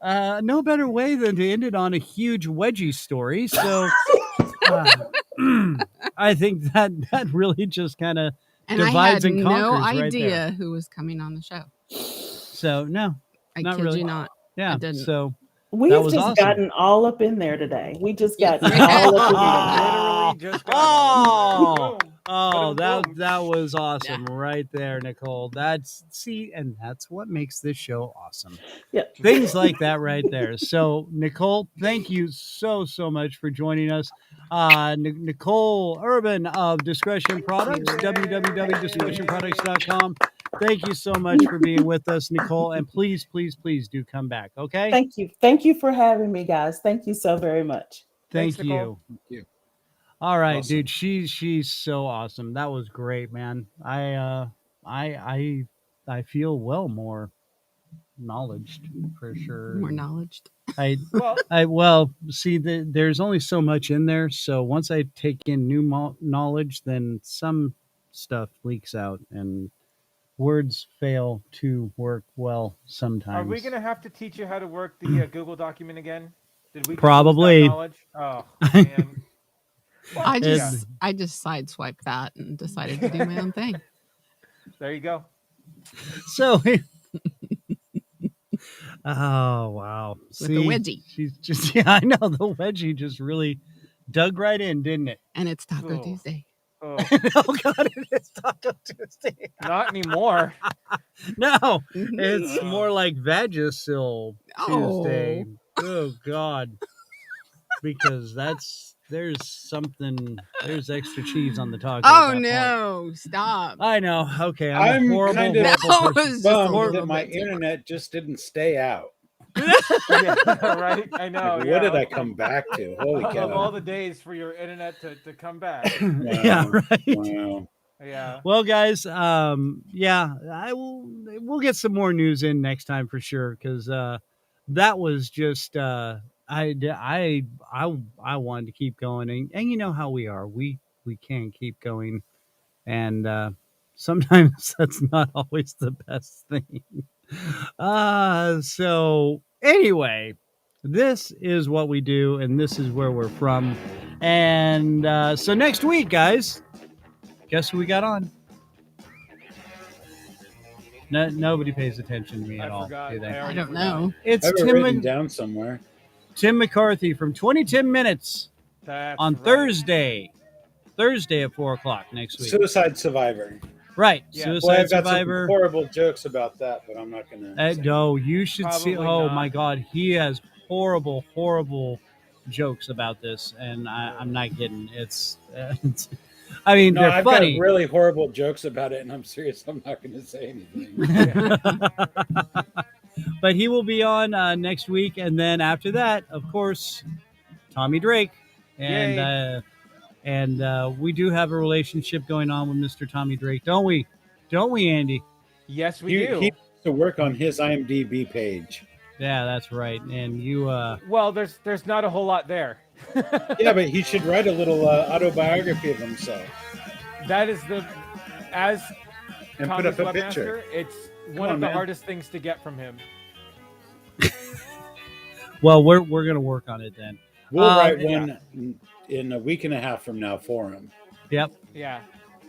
no better way than to end it on a huge wedgie story. So I think that really just kind of And I divides had and no conquers right idea there. who was coming on the show. So no, I Not kid really. you not. yeah. I didn't. So We That have was just awesome. gotten all up in there today. We just Yes, got we all up in Literally just got it. Oh, Boom, boom. that was awesome right there, Nicole. And that's what makes this show awesome. Yeah. Things like that right there. So, Nicole, thank you so much for joining us. Nicole Urban of Discretion Products, www.discretionproducts.com. Thank you so much for being with us, Nicole, and please do come back, okay? Thank you for having me, guys. Thank you so very much. Thank Thanks, Nicole. you. Thank you. All right, Awesome. dude. She's so awesome. That was great, man. I feel more knowledged for sure. More knowledge. Well, See, there's only so much in there. So once I take in new knowledge, then some stuff leaks out, and words fail to work well sometimes. are we going to have to teach you how to work the Google document again? Did we just lose that Probably. knowledge? Oh, man. Well, I yeah. just sideswiped that and decided to do my own thing. There you go. So, oh wow! With the wedgie. She's just I know the wedgie just really dug right in, didn't it? And it's Taco Oh. Tuesday. Oh, Oh God, it is Taco Tuesday. not anymore. No, it's more like Vagisil Tuesday. Oh God, because there's extra cheese on the taco. at Oh that point. no! Stop. I know. Okay, I'm a I'm horrible, kind of horrible That person. was just a Bummed little that my bit too internet just didn't stay out. Yeah, right? I know. Like, yeah. what did I come back to? Holy Of all cow! the days for your internet to come back. Yeah, right. Wow. Yeah. Well, guys, we'll get some more news in next time for sure, because that was just I wanted to keep going, and you know how we are, we can keep going, and sometimes that's not always the best thing. So anyway, this is what we do, and this is where we're from, and so next week, guys, guess who we got on? Nobody pays attention to me at I all, forgot. do they? I don't know. It's I have it Tim, written down somewhere. Tim McCarthy from 2010 Minutes That's on right. Thursday at 4:00 next week. Suicide Survivor. Right, Yeah. Well, Suicide I've got Survivor. some horrible jokes about that, but I'm not gonna. No, you should see. Probably Oh not. my God, he has horrible jokes about this, and I'm not kidding. It's I mean, No, they're I've funny. got really horrible jokes about it, and I'm serious. I'm not going to say anything. But he will be on next week, and then after that, of course, Tommy Drake, and we do have a relationship going on with Mr. Tommy Drake, don't we? Don't we, Andy? Yes, we He do. needs to work on his IMDb page. Yeah, that's right. And you, Well, there's not a whole lot there. Yeah, but he should write a little autobiography of himself That is as and put Tommy's up a picture. webmaster, it's Come one on, of the man. hardest things to get from him. well, we're gonna work on it then. We'll write yeah. one in a week and a half from now for him. Yep. Yeah.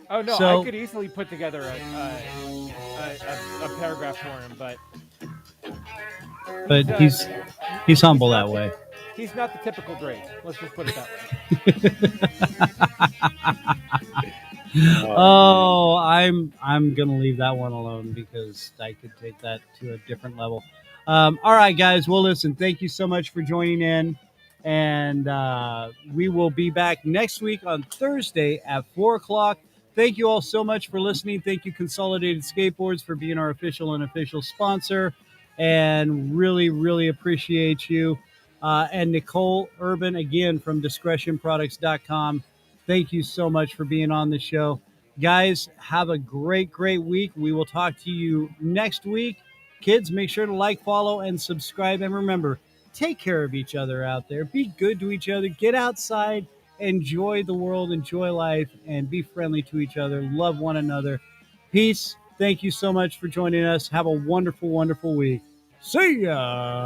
Oh no, So- I could easily put together a paragraph for him, but But he's humble that way. he's not the typical Drake. Let's just put it that way. Oh, I'm gonna leave that one alone because I could take that to a different level. All right, guys. Well, listen. Thank you so much for joining in, and we will be back next week on Thursday at 4 o'clock. Thank you all so much for listening. Thank you, Consolidated Skateboards, for being our official and unofficial sponsor, and really, really appreciate you. And Nicole Urban again from DiscretionProducts.com. Thank you so much for being on the show. Guys, have a great, great week. We will talk to you next week. Kids, make sure to like, follow, and subscribe. And remember, take care of each other out there. Be good to each other. Get outside, enjoy the world, enjoy life, and be friendly to each other. Love one another. Peace. Thank you so much for joining us. Have a wonderful, wonderful week. See ya.